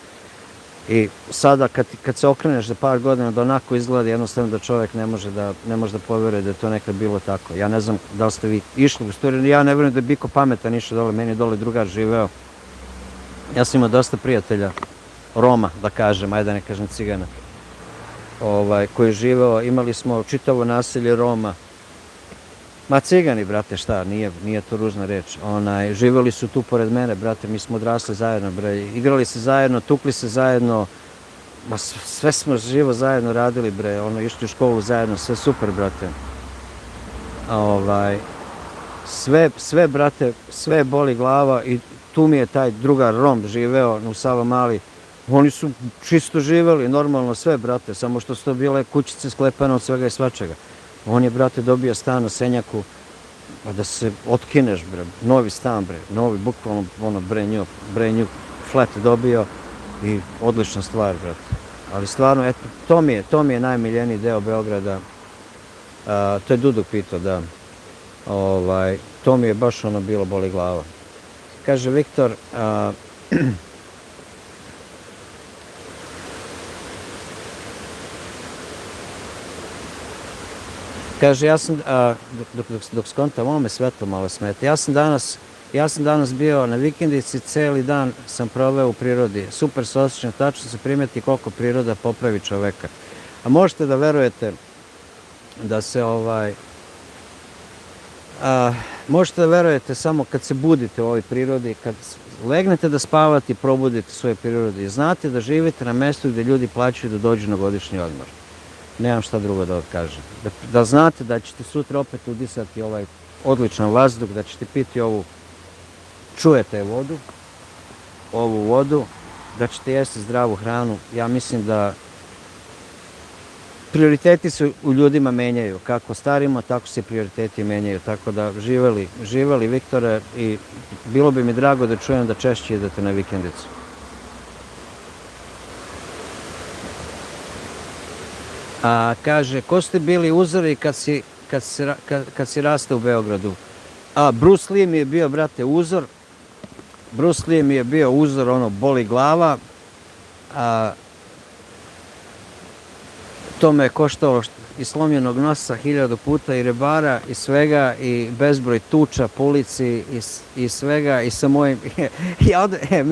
I sada kad se okreneš za par godina da onako izgleda, jednostavno da čovjek ne može da poveruje da je to nekad bilo tako. Ja ne znam da li ste vi išli u istoriju, ja ne verujem da je Biko pametan išao dole, meni je dole drugar živeo. Ja sam imao dosta prijatelja, Roma, da kažem, ajde da ne kažem Cigana, koji je živeo, imali smo čitavo naselje Roma. Ma Cigani, brate, šta, nije to ružna reč. Živeli su tu pored mene, brate, mi smo odrasli zajedno, bre, igrali se zajedno, tukli se zajedno, sve smo živo zajedno radili, bre, išli u školu zajedno, sve super, brate. Sve, brate, sve boli glava i tu mi je taj drugar Rom živeo u Savamali. Oni su čisto živeli, normalno sve, brate, samo što su to bile kućice sklepane od svega i svačega. On je, brate, dobio stan na Senjaku, da se otkineš, bre, novi stan, bre, novi, bukvalno, brand new flat dobio i odlična stvar, brate. Ali stvarno, eto, to mi je najmiljeniji deo Beograda, to je Duduk pitao, da, to mi je baš bilo boli glava. Kaže Viktor, kaže, ja sam, dok skontam, ovo me svetlo malo smeta, ja sam danas bio na vikendici, celi dan sam proveo u prirodi, super se osjećam, tačno se primeti koliko priroda popravi čoveka. A možete da verujete da se možete da verujete samo kad se budite u ovoj prirodi, kad legnete da spavate i probudite svoje prirode i znate da živite na mestu gde ljudi plaćaju da dođu na godišnji odmor. Nemam šta drugo da kažem. Da znate da ćete sutra opet udisati ovaj odličan vazduh, da ćete piti čujete ovu vodu, da ćete jesti zdravu hranu. Ja mislim da prioriteti se u ljudima menjaju. Kako starimo, tako se prioriteti menjaju. Tako da živeli Viktore, i bilo bi mi drago da čujem da češće idete na vikendicu. A kaže, ko ste bili uzori kad si rastao u Beogradu? A Bruce Lee mi je bio, brate, uzor. Bruce Lee mi je bio uzor, ono, boli glava. A to me je koštalo i slomljenog nosa 1000 puta, i rebara, i svega, i bezbroj tuča po ulici, i svega, i sa mojim...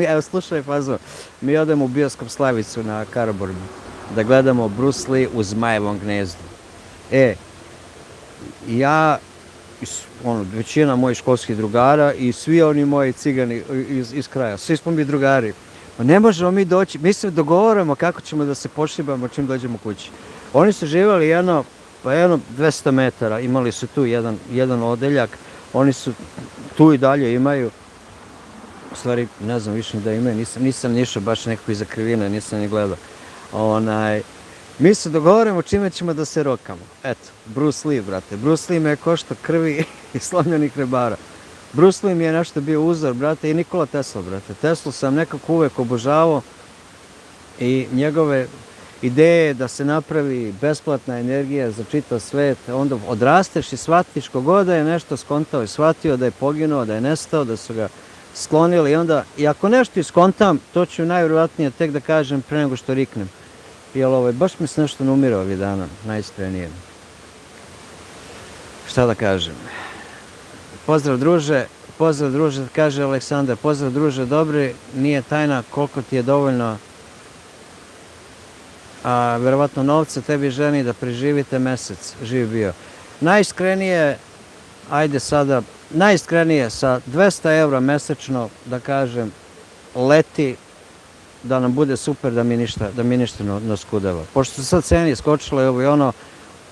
Evo, slušaj, fazo, mi odemo u bioskop Slavicu na Karaburmi da gledamo Bruce Lee u Zmajevom gnezdu. Ja, većina mojih školskih drugara i svi oni moji cigani iz kraja, svi smo mi drugari. Ne možemo mi doći, mi se dogovaramo kako ćemo da se pošibamo čim dođemo kući. Oni su živjeli jedno 200 metara, imali su tu jedan odeljak, oni su tu i dalje imaju, u stvari ne znam više da imaju, nisam išao baš nekako iza krivine, nisam ni gledao. Mi se dogovaramo čime ćemo da se rokamo. Eto, Bruce Lee, brate. Bruce Lee me je koštao krvi i slomljenih rebara. Bruce Lee mi je nešto bio uzor, brate, i Nikola Tesla, brate. Teslu sam nekako uvek obožavao i njegove ideje da se napravi besplatna energija za čitav svet. Onda odrasteš i shvatiš kogod da je nešto skontao i shvatio da je poginuo, da je nestao, da su ga sklonili. I onda, i ako nešto iskontam, to ću najvjerojatnije tek da kažem pre nego što riknem. Jer baš mi se nešto ne umire ovih dana, najiskrenije. Šta da kažem? Pozdrav druže, kaže Aleksandar, pozdrav druže, dobri, nije tajna koliko ti je dovoljno, a verovatno novca tebi ženi da preživite mesec, živ bio. Najiskrenije, ajde sada, najiskrenije sa 200 € mesečno, da kažem, leti, da nam bude super, da mi ništa ne oskudava. Pošto su sad cene iskočile ovo i ono,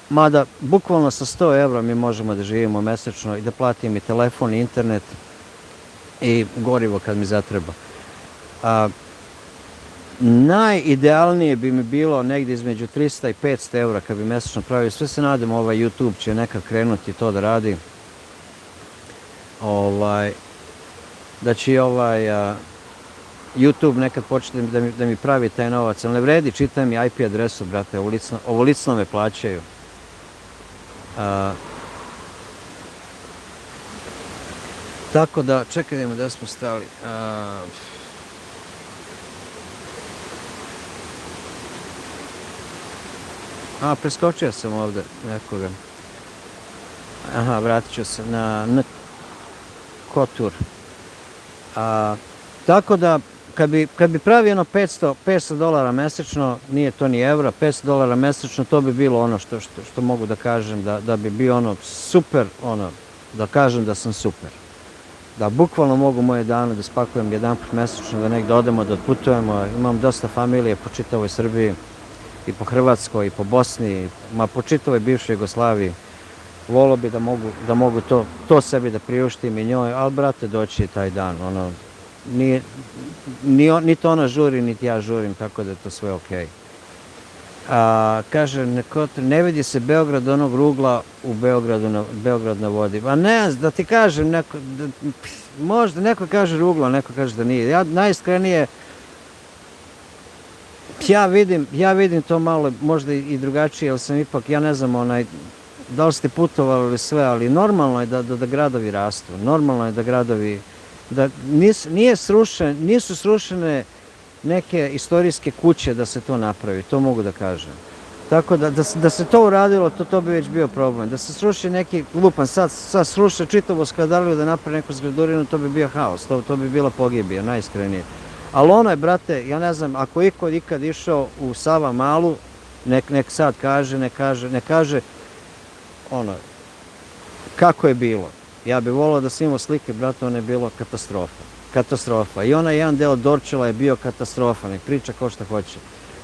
mada bukvalno sa 100 € mi možemo da živimo mesečno i da platim i telefon i internet i gorivo kad mi zatreba. Najidealnije bi mi bilo negdje između 300 i 500 € kad bi mesečno pravio. Sve se nadam, YouTube će nekad krenuti to da radi. Da će YouTube nekad početi da mi pravi taj novac, ali ne vredi, čitaj mi IP adresu, brate, ovo licno me plaćaju. Tako da, čekaj, idemo da smo stali. Preskočio sam ovde nekoga. Aha, vratit ću se na Kotur. Tako da, kad bi pravio jedno 500 $ mesečno, nije to ni evra, 500 $ mesečno, to bi bilo ono što mogu da kažem, da bi bio ono super, da kažem da sam super. Da bukvalno mogu moje dane da spakujem jedanput mesečno, da negdje odemo, da odputujemo. Imam dosta familije po čitavoj Srbiji, i po Hrvatskoj, i po Bosni, po čitavoj bivšoj Jugoslaviji. Volio bi da mogu to sebi da priuštim i njoj, ali brate, doći je taj dan, niti ona žuri, niti ja žurim, tako da je to sve okej. Kaže, ne vidi se Beograd onog rugla u Beograd na vodi. Ne, da ti kažem, možda neko kaže ruglo, neko kaže da nije. Ja najiskrenije, ja vidim to malo, možda i drugačije, ali sam ipak, ja ne znam, da li ste putovali ili sve, ali normalno je da gradovi rastu, normalno je da gradovi, da nisu srušene neke istorijske kuće da se to napravi, to mogu da kažem. Tako da se to uradilo, to bi već bio problem. Da se sruši neki, lupan, sad sruše čitavu Skadarliju da napravi neku zgradurinu, to bi bio haos, to bi bila pogibija, najiskrenije. Ali ono je, brate, ja ne znam, ako ikad išao u Savamalu, nek sad kaže, ne kaže, kako je bilo. Ja bih volio da snimao slike, brate, ono je bilo katastrofa. I onaj jedan deo Dorčela je bio katastrofa, nek priča ko šta hoće.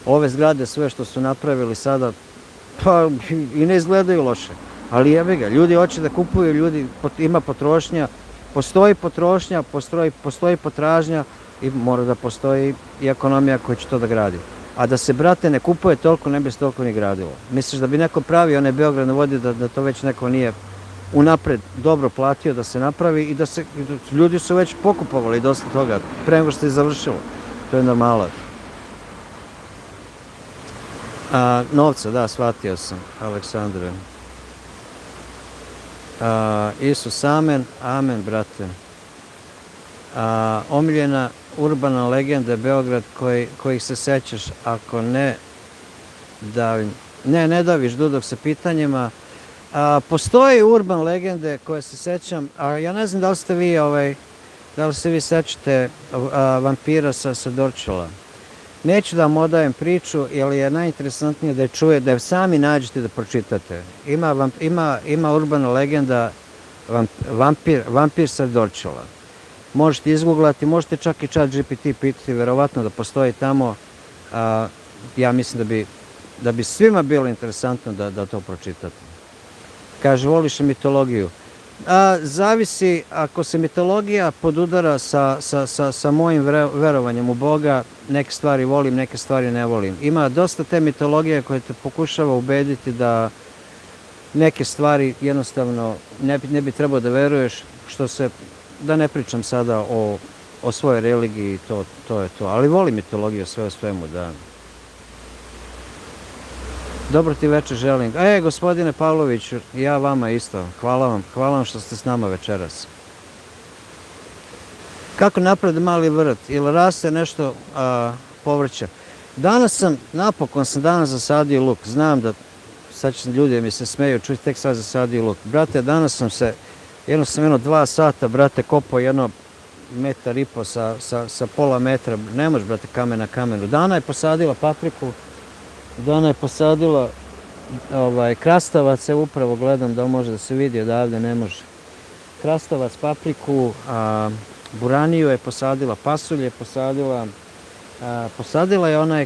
Ove zgrade, sve što su napravili sada, pa i ne izgledaju loše. Ali jebi ga, ljudi hoće da kupuju, ljudi, ima potrošnja, postoji potrošnja, postoji potražnja i mora da postoji i ekonomija koja će to da gradi. A da se, brate, ne kupuje toliko, ne bi se toliko ni gradilo. Misliš da bi neko pravio onaj Beograd na vodi, da to već neko nije unapred dobro platio da se napravi i ljudi su već pokupovali dosta toga pre nego što je završilo. To je normala. Novca, da, shvatio sam, Aleksandre. Isus, amen, amen, brate. Omiljena urbana legenda Beograd kojih se sećaš, ako ne daviš Dudok sa pitanjima. Postoji urban legende koje se sećam, a ja ne znam da li se vi sećate vampira sa Dorčola. Neću da vam odajem priču, jer je najinteresantnije da je čuje, da je sami nađete da pročitate. Ima urbana legenda vampir sa Dorčola. Možete izgooglati, možete čak i ChatGPT pitati, verovatno da postoji tamo. Ja mislim da bi svima bilo interesantno da to pročitate. Kaže, voliš mitologiju? Zavisi, ako se mitologija podudara sa mojim verovanjem u Boga, neke stvari volim, neke stvari ne volim. Ima dosta te mitologije koje te pokušava ubediti da neke stvari jednostavno ne bi trebao da veruješ, da ne pričam sada o svojoj religiji, to je to. Ali volim mitologiju sve o svemu, da. Dobro ti večer želim. Gospodine Pavloviću, ja vama isto. Hvala vam što ste s nama večeras. Kako napred mali vrt? Ili raste nešto povrća? Napokon sam danas zasadio luk. Znam da sad će ljudi mi se smeju, čuj, tek sad zasadio luk. Brate, danas sam 2 sata, brate, kopao 1,5 metra sa pola metra. Ne može, brate, kamen na kamenu. Dana je posadila papriku. Dana je posadila krastavac, upravo gledam da može da se vidi odavde, ne može. Krastavac, papriku, buraniju je posadila, pasulj je posadila je onaj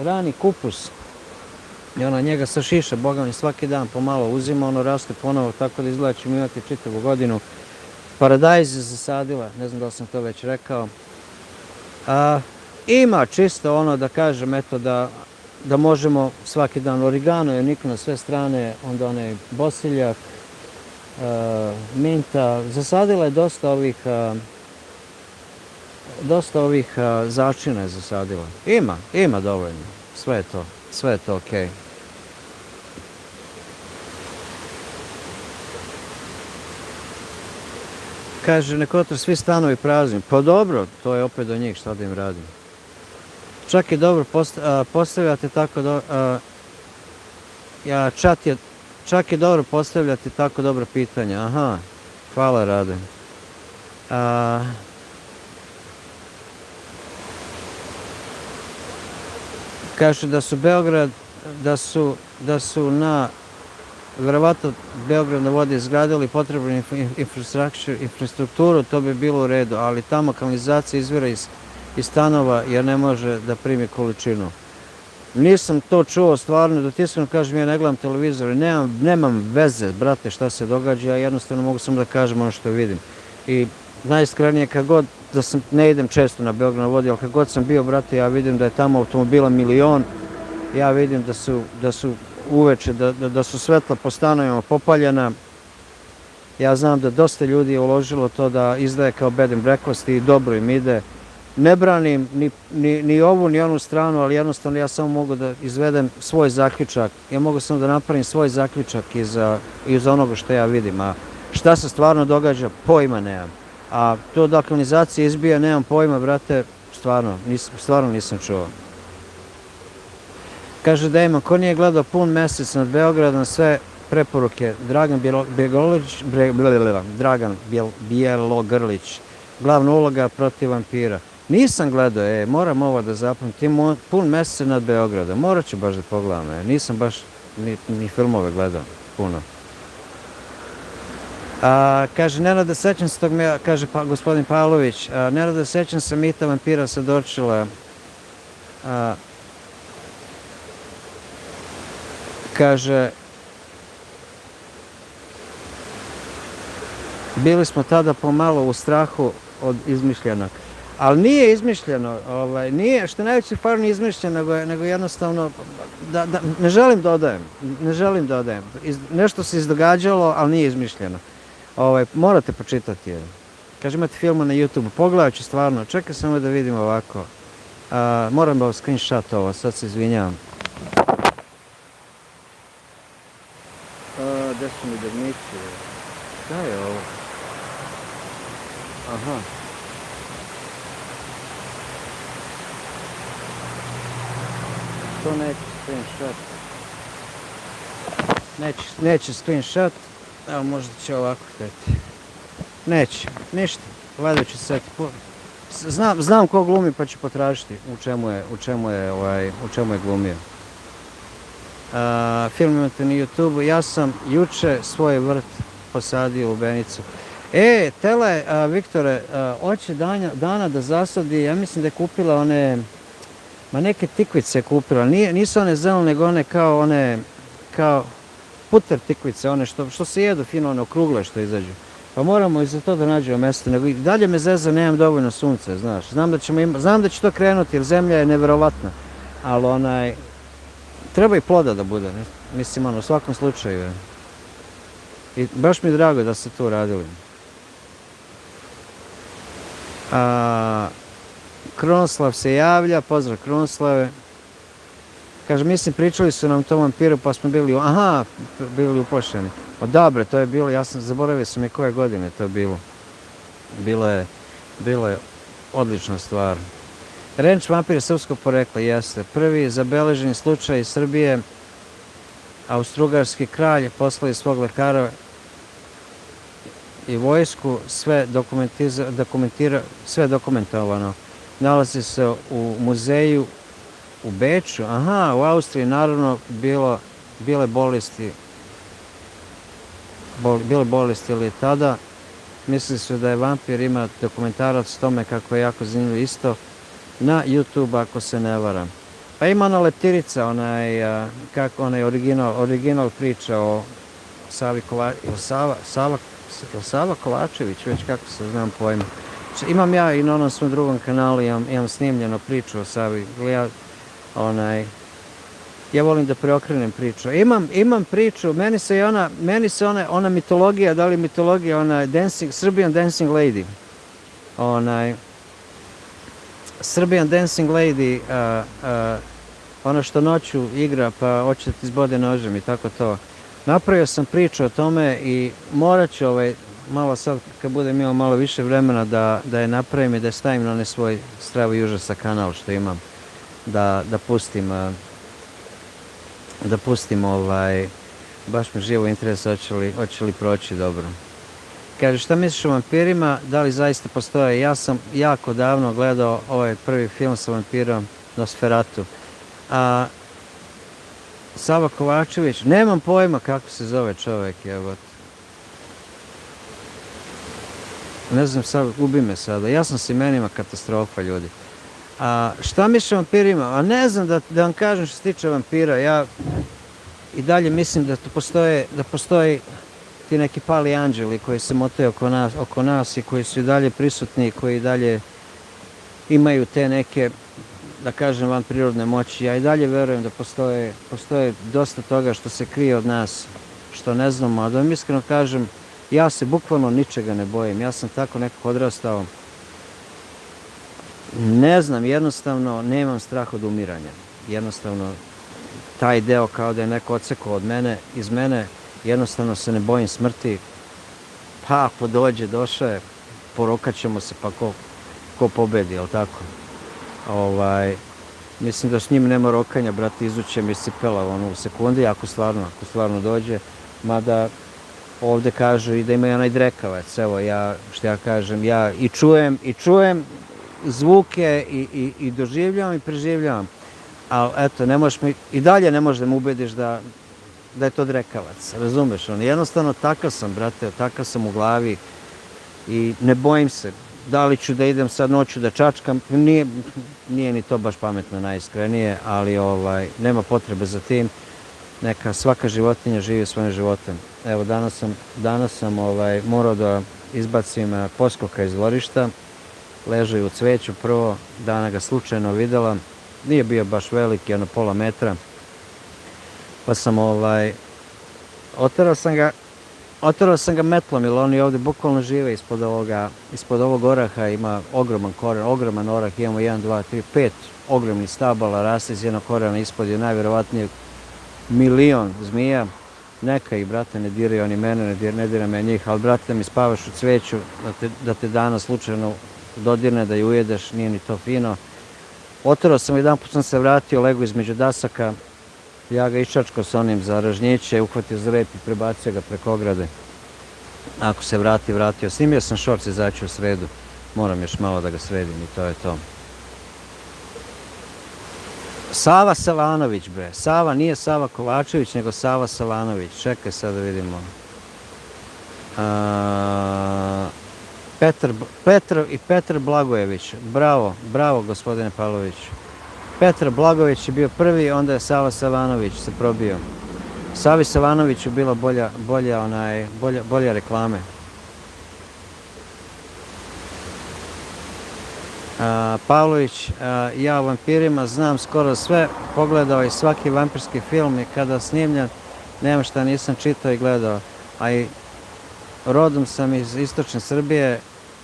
rani kupus. I ona njega sa šiša, boga mi svaki dan pomalo uzima, ono raste ponovo, tako da izgleda ćemo imati čitavu godinu. Paradajz je zasadila, ne znam da li sam to već rekao. Ima čisto ono da kažem, eto da možemo svaki dan origano je niklo na sve strane, onda onaj bosiljak, minta. Zasadila je dosta ovih začina je zasadila. Ima dovoljno. Sve je to okej. Kaže, nekotre svi stanovi prazni. Pa dobro, to je opet do njih, šta da im radim. Čak je dobro postavljate tako čak je dobro postavljati tako dobra pitanja. Aha, hvala Rade. Kaže da su Beograd, da su verovatno Beograd na vodi izgradili potrebnu infrastrukturu, to bi bilo u redu, ali tamo kanalizacija izvira iz stanova jer ne može da primi količinu. Nisam to čuo stvarno, da ti iskreno kažem, ja ne gledam televizor i nemam veze, brate, šta se događa, ja jednostavno mogu samo da kažem ono što vidim. I najiskrenije, kad god, ne idem često na Beograd na vodi, ali kad god sam bio, brate, ja vidim da je tamo automobila 1.000.000, ja vidim da su uveče, da su svetla po stanovima popaljena. Ja znam da dosta ljudi je uložilo to da izdaje kao bed and breakfast i dobro im ide. Ne branim ni ovu ni onu stranu, ali jednostavno ja samo mogu da izvedem svoj zaključak. Ja mogu samo da napravim svoj zaključak iz onoga što ja vidim. A šta se stvarno događa, pojma nemam. A to da kanalizacija izbija, nemam pojma, brate, stvarno nisam čuo. Kaže Dejman, ko nije gledao Pun mesec nad Beogradom, sve preporuke. Dragan Bjelogrlić, glavna uloga protiv vampira. Nisam gledao, moram ovo da zapamtim, Pun mesec nad Beogradom. Morat ću baš da pogledam, nisam baš ni filmove gledao puno. Kaže, Nenada, sećam se tog, kaže gospodin Pavlović, Nenada, sećam se mita vampira sa Dorčela. Kaže, bili smo tada pomalo u strahu od izmišljenog. Ali nije izmišljeno, nije, što je najveći par nije izmišljeno, nego jednostavno, ne želim da odajem, ne želim da odajem. Nešto se izdogađalo, ali nije izmišljeno. Morate počitati. Kaže, imate filmu na YouTube, pogledat ću stvarno, čekaj samo da vidim ovako. Moram da screenshot ovo, sad se izvinjavam. Gde su mi drnici? Šta je ovo? Aha. To neće screenshot. Neće screenshot. Evo možda će ovako hteti. Neće, ništa. Valjda ću sad. Znam ko glumi pa ću potražiti u čemu je glumio. Film imate na YouTube. Ja sam juče svoj vrt posadio u Benicu. Tele, Viktore, hoće Dana da zasadi, ja mislim da je kupila neke tikvice je kupila, nisu one zelene, nego one kao puter tikvice, one što se jedu fino, one okrugle što izađu. Pa moramo i za to da nađemo mjesto, nego i dalje me zeza, nemam dovoljno sunca, znaš. Znam da će to krenuti, jer zemlja je neverovatna, ali treba i ploda da bude, ne? Mislim, u svakom slučaju. I baš mi je drago da ste to uradili. Krunoslav se javlja, pozdrav Krunoslave. Kaže, mislim, pričali su nam o tom vampiru, pa smo bili uplašeni. Dobre, to je bilo, ja sam zaboravio sam i koje godine to je bilo. Bilo je odlična stvar. Renč vampir je srpskog porekla, jeste. Prvi zabeleženi slučaj iz Srbije, Austrougarski kralj poslali svog lekara i vojsku, sve dokumentovano. Nalazi se u muzeju u Beču, u Austriji naravno bile bolesti, ali tada mislili su da je vampir, ima dokumentarac o tome kako je jako zanimljivo isto na YouTube ako se ne varam. Pa ima ona leptirica, original priča o Sava Kovačević, već kako se znam pojma. Imam ja i na onom svom drugom kanalu, imam snimljeno priču o Savi. Ja volim da preokrenem priču. Imam priču, meni se ona mitologija, da li mitologija, Serbian Dancing Lady. Serbian Dancing Lady, ono što noću igra pa hoće da ti izbode nožem i tako to. Napravio sam priču o tome i morat ću malo sad, kad budem imao malo više vremena, da je napravim i da je stavim na onaj svoj Strava i užasa kanal što imam. Da pustim, baš me živo interesa hoće li proći dobro. Kaže, šta misliš o vampirima, da li zaista postoje? Ja sam jako davno gledao ovaj prvi film sa vampirom Nosferatu. Sava Kovačević, nemam pojma kako se zove čovjek, ne znam, gubi me sada. Ja sam s imenima katastrofa, ljudi. Šta misliš o vampirima? Ne znam da vam kažem što se tiče vampira. Ja i dalje mislim da postoji ti neki pali anđeli koji se motaju oko nas i koji su i dalje prisutni, koji i dalje imaju te neke, da kažem, vanprirodne moći. Ja i dalje verujem da postoje dosta toga što se krije od nas, što ne znamo, a da vam iskreno kažem, ja se bukvalno ničega ne bojim. Ja sam tako nekako odrastao. Ne znam, jednostavno nemam strah od umiranja. Jednostavno, taj deo kao da je neko odsekao iz mene, jednostavno se ne bojim smrti. Pa ako došao je, porokat ćemo se pa ko pobedi, jel tako? Mislim da s njim nema rokanja, brate, izućem iz cipela u sekundi, ako stvarno dođe. Mada ovde kažu i da ima onaj drekavac, evo što ja kažem, ja i čujem zvuke i doživljavam i preživljavam. Ali eto, i dalje ne možeš da me ubediš da je to drekavac, razumeš? Jednostavno takav sam, brate, takav sam u glavi i ne bojim se. Da li ću da idem sad noću da čačkam, nije ni to baš pametno najiskrenije, ali nema potrebe za tim. Neka svaka životinja živi svojim životom. Evo, danas sam morao da izbacim poskoka iz dvorišta ležao je u cveću prvo, Dana ga slučajno videla, nije bio baš veliki, ono pola metra, pa sam oterao sam ga metlom, jer oni ovdje bukvalno žive ispod ovog oraha, ima ogroman koren, ogroman orah, imamo 1, 2, 3, 5 ogromnih stabala, raste iz jednog korena, ispod je najvjerovatnije milion zmija. Neka ih, brate, ne diraju oni mene, ne diram ja njih, ali, brate, mi spavaš u cveću, da te Dana slučajno dodirne, da ju ujedeš, nije ni to fino. Oterao sam, jedan put sam se vratio, lego između dasaka, ja ga iščačkao sa onim za ražnjiće, uhvatio za rep i prebacio ga preko ograde. Ako se vratio. Snimio sam šorc izaći u sredu, moram još malo da ga sredim i to je to. Sava Selanović, bre. Sava, nije Sava Kovačević, nego Sava Selanović. Čekaj sad da vidimo. Petar Blagojević. Bravo gospodine Pavlović. Petar Blagojević je bio prvi, onda je Sava Selanović se probio. Savi Selanoviću bila bolja reklame. Pavlović, ja o vampirima znam skoro sve, pogledao i svaki vampirski film i kada snimljen, nema šta nisam čitao i gledao. A i rodom sam iz istočne Srbije,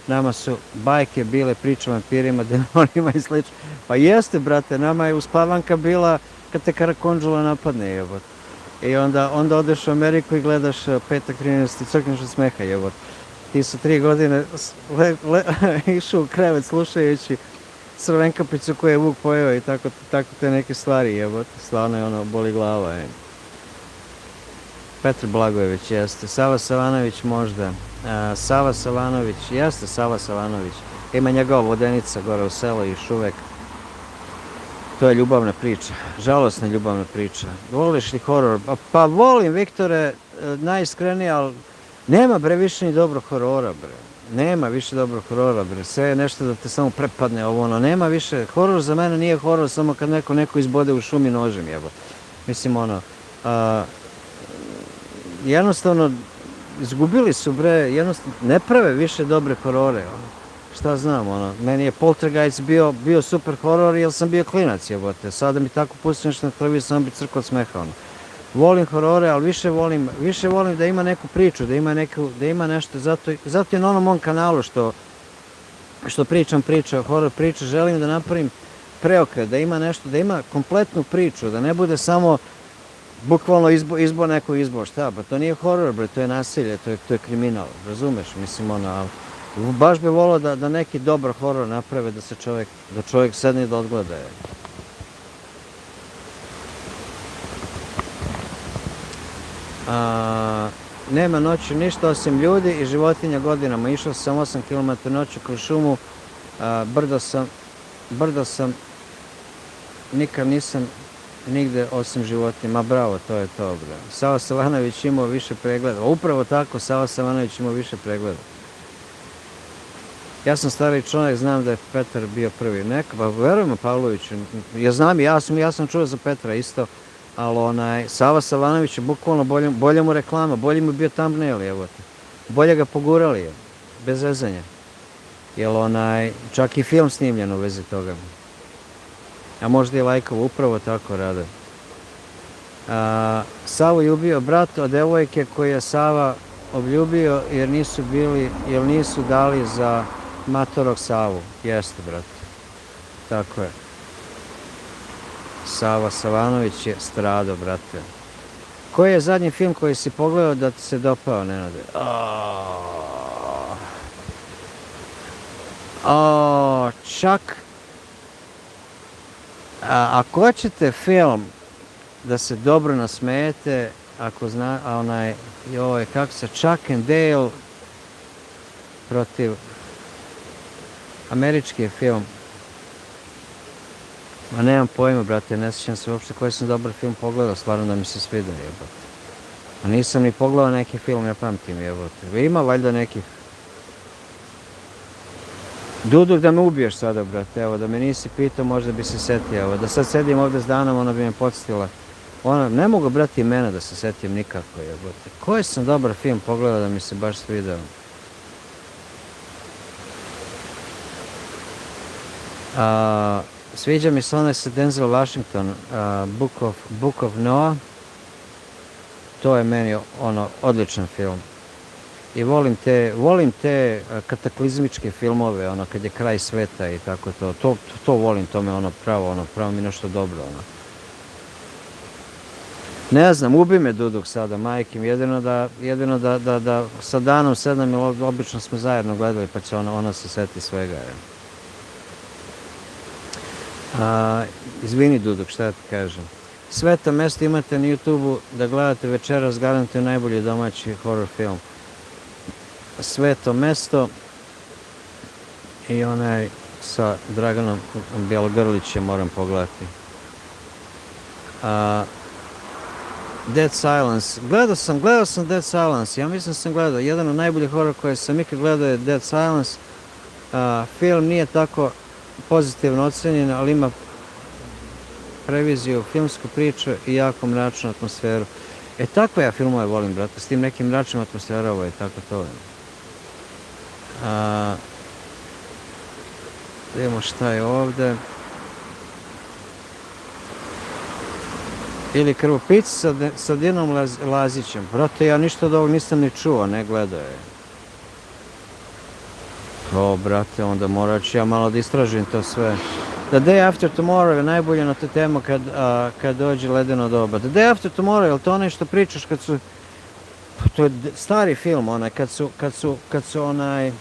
nama su bajke bile, priče o vampirima, demonima i slično. Pa jeste, brate, nama je uspavanka bila kad te Karakondžula napadne, jebot. I onda odeš u Ameriku i gledaš Petak 13 i crkneš od smeha, jebot. Ti su 3 godine išao u krevet slušajući Crvenkapicu koju je Vuk pojeo i tako te neke stvari, jebote, stvarno je ono, boli glava. Petar Blagojević jeste, Sava Savanović možda, Sava Savanović, jeste Sava Savanović, ima njegova vodenica gore u selu još uvek. To je ljubavna priča, žalosna ljubavna priča. Voliš li horor? Pa volim, Viktore, najiskrenije, ali nema bre više ni dobrog horora, bre. Nema više dobrog horora, bre. Sve je nešto da te samo prepadne ovo ono. Nema više. Horor za mene nije horor samo kad neko izbode u šumi nožem, jebo. Mislim ono, jednostavno izgubili su, bre, jednostavno ne prave više dobre horore, ono. Šta znam, ono, meni je Poltergeist bio super horor jer sam bio klinac, jebote. Sada mi tako pusti nešto na televiziju, sam bi crkao od smeha, ono. Volim horore, ali više volim da ima neku priču, da ima nešto, zato je na onom mom kanalu što pričam horor priče, želim da napravim preokret, da ima nešto, da ima kompletnu priču, da ne bude samo bukvalno neko izbo, šta, pa to nije horor, bre, to je nasilje, to je kriminal, razumeš, mislim ono, ali baš bi volao da neki dobar horor naprave, da čovjek sedne i da odgleda. Nema noći ništa osim ljudi i životinja godinama. Išao sam 8 km noću kroz šumu, brdo sam, nikad nisam nigde osim životinja. Ma bravo, to je to, bre. Sava Savanović imao više pregleda. Upravo tako, Sava Savanović imao više pregleda. Ja sam stari čovjek, znam da je Petar bio prvi. Pa verujemo Pavloviću, ja znam, ja sam čuo za Petra isto. Ali Sava Savanović je bukvalno bolja mu reklama, bolje mu bio thumbnail, evote. Bolje ga pogurali, bez zezanja. Jer čak i film snimljen u vezi toga. A možda i lajkovo, upravo tako rade. Savu je ubio brat od devojke koju je Sava obljubio jer nisu dali za matorog Savu. Jeste, brate. Tako je. Sava Savanović je stradao, brate. Koji je zadnji film koji si pogledao da ti se dopao, Nenade? Čak... Ako hoćete film da se dobro nasmejete, ako zna, kako se, Chuck and Dale protiv... Američki je film. Ma nemam pojma, brate, ne sjećam se uopšte koji sam dobar film pogledao, stvarno da mi se sviđa, jebote. A nisam ni pogledao neki film, ne pamtim, jebote. Ima valjda nekih... Duduk, da me ubiješ sada, brate, evo, da me nisi pitao, možda bi se setio, evo, da sad sedim ovdje s Danom, ona bi me podsjetila. Ne mogu, brate, imena da se setim nikako, jebote. Koji sam dobar film pogledao da mi se baš svidao? Sviđa mi se onaj sa Denzel Washington, Book of Noah. To je meni odličan film. I volim te kataklizmičke filmove, kad je kraj sveta i tako to. To volim, to me pravo mi nešto dobro, Ne znam, ubi me Duduk sada, majkim, jedino da sa Danom sedam, jer obično smo zajedno gledali, pa će ona se seti svega. Izvini Duduk, šta ti kažem. Sveto mesto imate na YouTube-u da gledate večeras, garantujem najbolji domaći horror film. Sveto mesto i onaj sa Draganom Bjelogrlićem moram pogledati. Dead Silence. Gledao sam Dead Silence. Ja mislim sam gledao. Jedan od najboljih horora koje sam ikad gledao je Dead Silence. Film nije tako pozitivno ocenjen, ali ima reviziju, filmsku priču i jako mračnu atmosferu. Takve ja filmove volim, brate, s tim nekim mračnim atmosferama i tako to. Vidimo šta je ovde. Ili Krvopici sa Dinom Lazićem. Brate, ja ništa od ovog nisam ni čuo, ne gledao je. Brate, onda morat ću ja malo da istražim to sve. The Day After Tomorrow je najbolje na tu temu kad dođe ledeno doba. The Day After Tomorrow, je li to onaj što pričaš kad su... To je stari film, onaj, kad su onaj...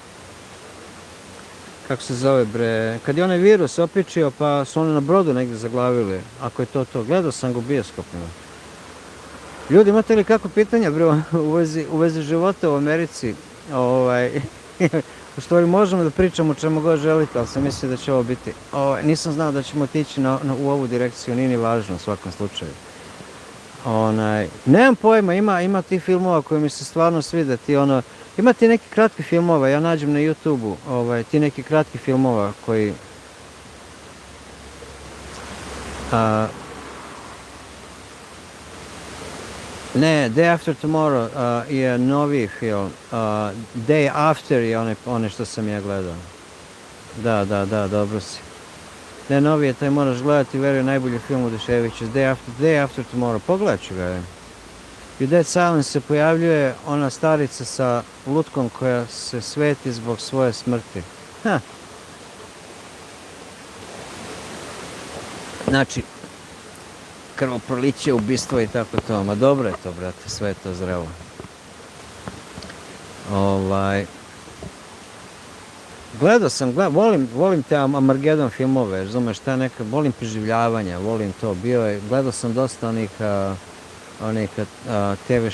Kako se zove, bre? Kad je onaj virus opičio, pa su oni na brodu negdje zaglavili. Ako je to. Gledao sam ga u bioskopima. Ljudi, imate li kako pitanja, bre, u vezi života u Americi? U stvari možemo da pričamo o čemu god želite, ali sam mislio da će ovo biti. Nisam znao da ćemo otići u ovu direkciju, nije ni važno u svakom slučaju. Nemam pojma, ima ti filmova koji mi se stvarno svide, ima ti neki kratki filmova, ja nađem na YouTube-u, ti neki kratki filmova koji... Ne, Day After Tomorrow je noviji film. Day After je onaj što sam ja gledao. Da, dobro si. Ne, novi je, taj moraš gledati, verujem, najbolji film u Deševiću. Day After Tomorrow, pogledat ću ga. I u Dead Silence se pojavljuje ona starica sa lutkom koja se sveti zbog svoje smrti. Znači, krvoproliće, ubistvo i tako to. Ma dobro je to, brate, sve je to zdravo. Gledao sam, volim te Armageddon filmove, razumeš, volim preživljavanja, volim to. Gledao sam dosta onih TV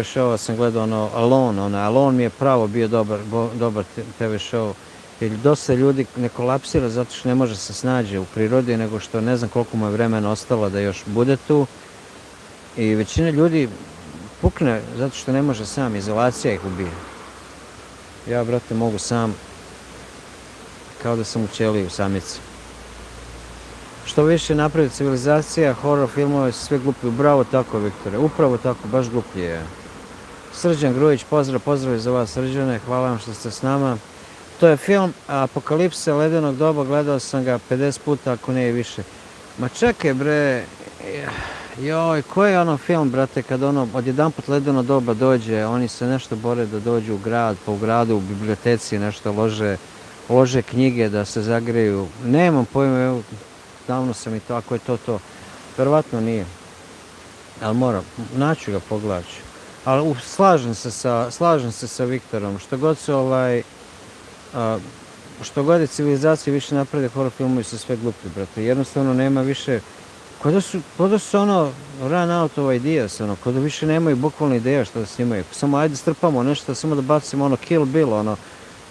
show sam gledao, Alone mi je pravo bio dobar TV show. Jer dosta ljudi ne kolapsira zato što ne može se snađe u prirodi, nego što ne znam koliko mu je vremena ostalo da još bude tu. I većina ljudi pukne zato što ne može sam, izolacija ih ubije. Ja, brate, mogu sam, kao da sam u ćeliji u samici. Što više napravi civilizacija, horror filmove su sve gluplji. Bravo tako, Viktore, upravo tako, baš gluplji je. Srđan Grujić, pozdrav za vas, Srđane, hvala vam što ste s nama. To je film Apokalipsa ledenog doba, gledao sam ga 50 puta, ako ne i više. Ma čekaj, bre, joj, koji je film, brate, kad odjedanput ledeno doba dođe, oni se nešto bore da dođu u grad, pa u gradu, u biblioteci nešto lože knjige da se zagreju. Nemam pojma, davno sam i to, ako je to. Verovatno nije. Ali moram, naću ga, pogledat ću. Ali slažem se sa Viktorom, što god je civilizacija više naprede, horror filmovi su sve gluplji, brate. Jednostavno nema više, kod da su run out of ideas, kod da više nemaju bukvalno ideja što da snimaju. Samo ajde strpamo nešto, samo da bacimo Kill Bill,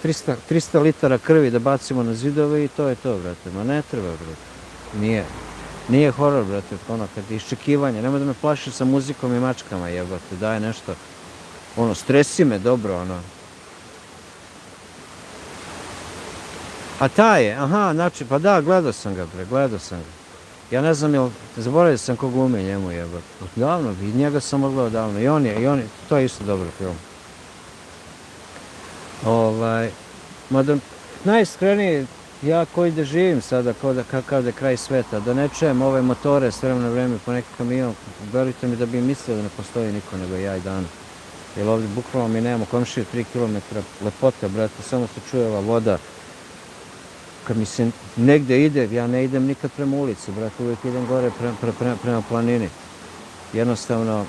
300 litara krvi da bacimo na zidove i to je to, brate. Ma ne treba, brate. Nije horor, brate, kad je iščekivanje. Nemoj da me plašiš sa muzikom i mačkama, jebate, daj nešto. Stresi me, dobro, A taj je, znači, pa da, gledao sam ga. Ja ne znam, zaboravio sam ko glumi njemu, jebate. Davno, i njega sam odgledao davno. I on je, to je isto dobar film. Mada najiskrenije, ja koji da živim sada kao da je kraj sveta, da ne čujem ove motore s vremena na vreme po neki kamion, verujte mi da bi mislio da ne postoji niko nego ja i Dana. Jer ovdje bukvalno mi nemamo komšiju 3 kilometra, lepota, brate, samo se čuje ova voda. Kad mi se negde ide, ja ne idem nikad prema ulici, brate, uvijek idem gore prema planini. Jednostavno,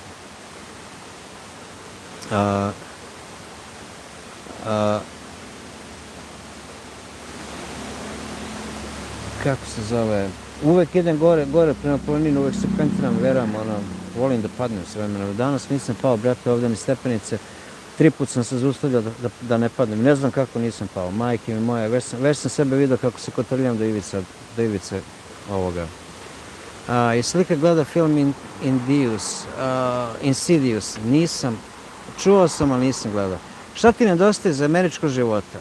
kako se zove, uvek idem gore prema planini, uvek se pentiram, veram, volim da padnem s vremena. Danas nisam pao, brate, ovdje ni stepenice, 3 put sam se zaustavljao da ne padnem. Ne znam kako nisam pao, majke mi moje, već sam sebe vidio kako se kotrljam do ivice ovoga. I slika gleda film Insidious, nisam, čuo sam, ali nisam gledao. Šta ti nedostaje za američkog života?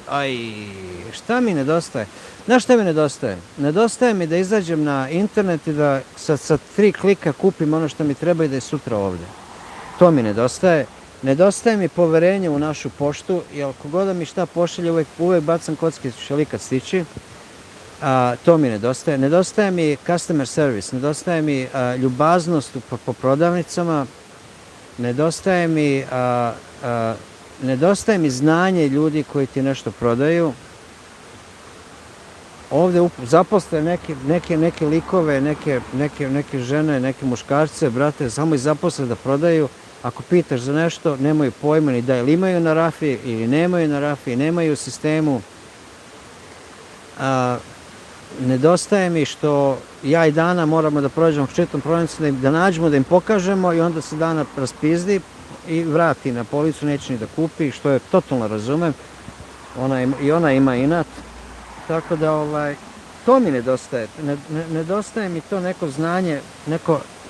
Šta mi nedostaje? Znaš šta mi nedostaje? Nedostaje mi da izađem na internet i da sa 3 klika kupim ono što mi treba i da je sutra ovdje. To mi nedostaje. Nedostaje mi poverenje u našu poštu, jer kogoda mi šta pošalje, uvek bacam kocke šalika stići. To mi nedostaje. Nedostaje mi customer service, nedostaje mi ljubaznost po prodavnicama, nedostaje mi znanje ljudi koji ti nešto prodaju. Ovdje zaposle neke likove, neke žene, neke muškarce, brate, samo ih zaposle da prodaju. Ako pitaš za nešto, nemaju pojma ni da li imaju na rafi ili nemaju na rafi, nemaju u sistemu. Nedostaje mi što ja i Dana moramo da prođemo četom prodavnicu, da nađemo, da im pokažemo i onda se Dana raspizdi i vrati na policu, neće ni da kupi, što je totalno razumem. I ona ima inat. Tako da, to mi nedostaje. Nedostaje mi to neko znanje,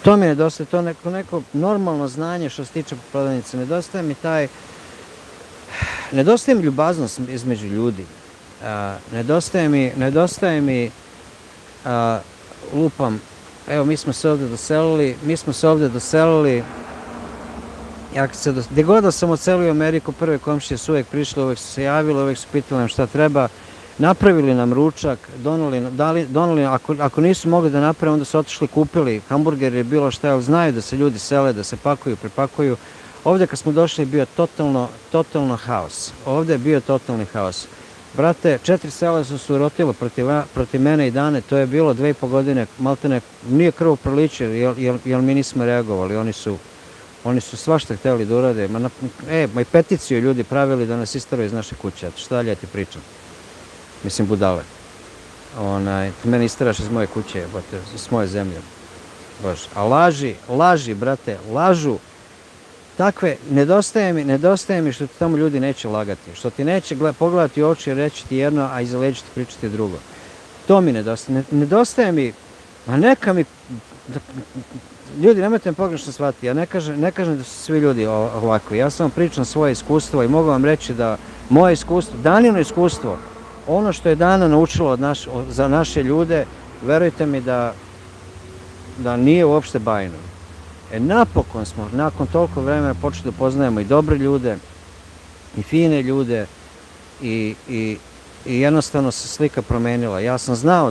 to mi nedostaje, to neko normalno znanje što se tiče prodavnice. Nedostaje mi ljubaznost između ljudi. Nedostaje mi, lupam, evo mi smo se ovdje doselili, gdje god da sam odselio u Ameriku, prve komšije su uvijek prišle, uvijek su se javile, uvijek su pitali nam šta treba, napravili nam ručak, donali, ako nisu mogli da naprave, onda su otišli, kupili hamburgere, bilo šta, jer znaju da se ljudi sele, da se pakuju, prepakuju. Ovdje kad smo došli je bio totalno haos. Ovdje je bio totalni haos. Brate, 4 sela su se urotile protiv mene i Dane, to je bilo 2,5 godine, maltene, nije krvo proliče, jer mi nismo reagovali, oni su svašta htjeli da urade, i peticiju ljudi pravili da nas isteraju iz naše kuće, šta dalje ti pričam? Mislim, budale. Mene isteraš iz moje kuće, iz moje zemlje. Bože. A laži, brate, lažu. Takve, nedostaje mi što ti tamo ljudi neće lagati, što ti neće pogledati u oči i reći ti jedno, a iza leđa ti pričati drugo. To mi nedostaje. Nedostaje mi, a neka mi, ljudi, nemojte me pogrešno shvatiti, ja ne kažem da su svi ljudi ovako, ja samo pričam svoje iskustvo i mogu vam reći da moje iskustvo, Danino iskustvo, ono što je Dana naučilo za naše ljude, verujte mi da nije uopšte bajno. Napokon smo, nakon toliko vremena, počeli da poznajemo i dobre ljude, i fine ljude, i jednostavno se slika promenila. Ja sam znao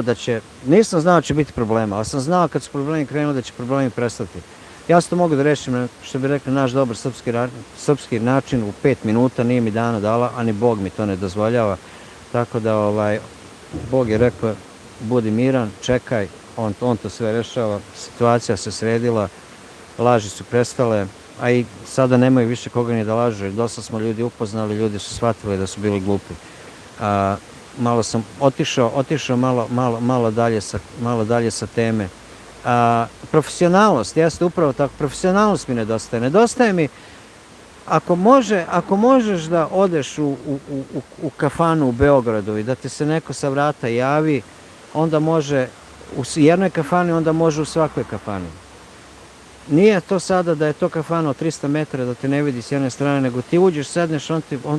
da će, nisam znao da će biti problema, ali sam znao kad su problemi krenuli da će problemi prestati. Ja sam to mogu da rešim, što bi rekli, naš dobar srpski način u 5 minuta, nije mi Dana dala, a ni Bog mi to ne dozvoljava. Tako da, Bog je rekao, budi miran, čekaj, on to sve rešava, situacija se sredila, laži su prestale, a i sada nemaju više koga ni da lažu, jer dosta smo ljudi upoznali, ljudi su shvatili da su bili glupi. Malo sam otišao malo dalje sa teme. Profesionalnost, jeste upravo tako, profesionalnost mi nedostaje. Nedostaje mi, ako možeš da odeš u kafanu u Beogradu i da ti se neko sa vrata javi, onda može u jednoj kafani, onda može u svakoj kafani. Nije to sada da je to kafana od 300 metara da te ne vidi s jedne strane, nego ti uđeš, sedneš,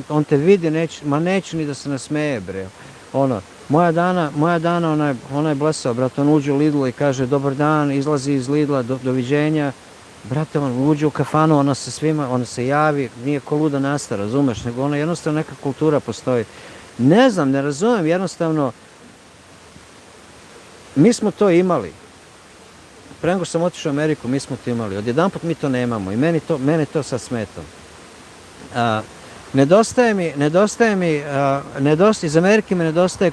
on te vidi, neće ni da se nasmeje, bre. Moja Dana, ona je blesao, brat, on uđe u Lidlu i kaže dobar dan, izlazi iz Lidla, doviđenja, Brate, on uđe u kafanu, ona se svima, ona se javi, nije ko luda nasta, razumeš, nego ona jednostavno neka kultura postoji. Ne znam, ne razumem, jednostavno, mi smo to imali. Pre nego sam otišao u Ameriku, mi smo to imali. Odjedanput mi to nemamo i mene to sad smeta. Iz Amerike mi nedostaje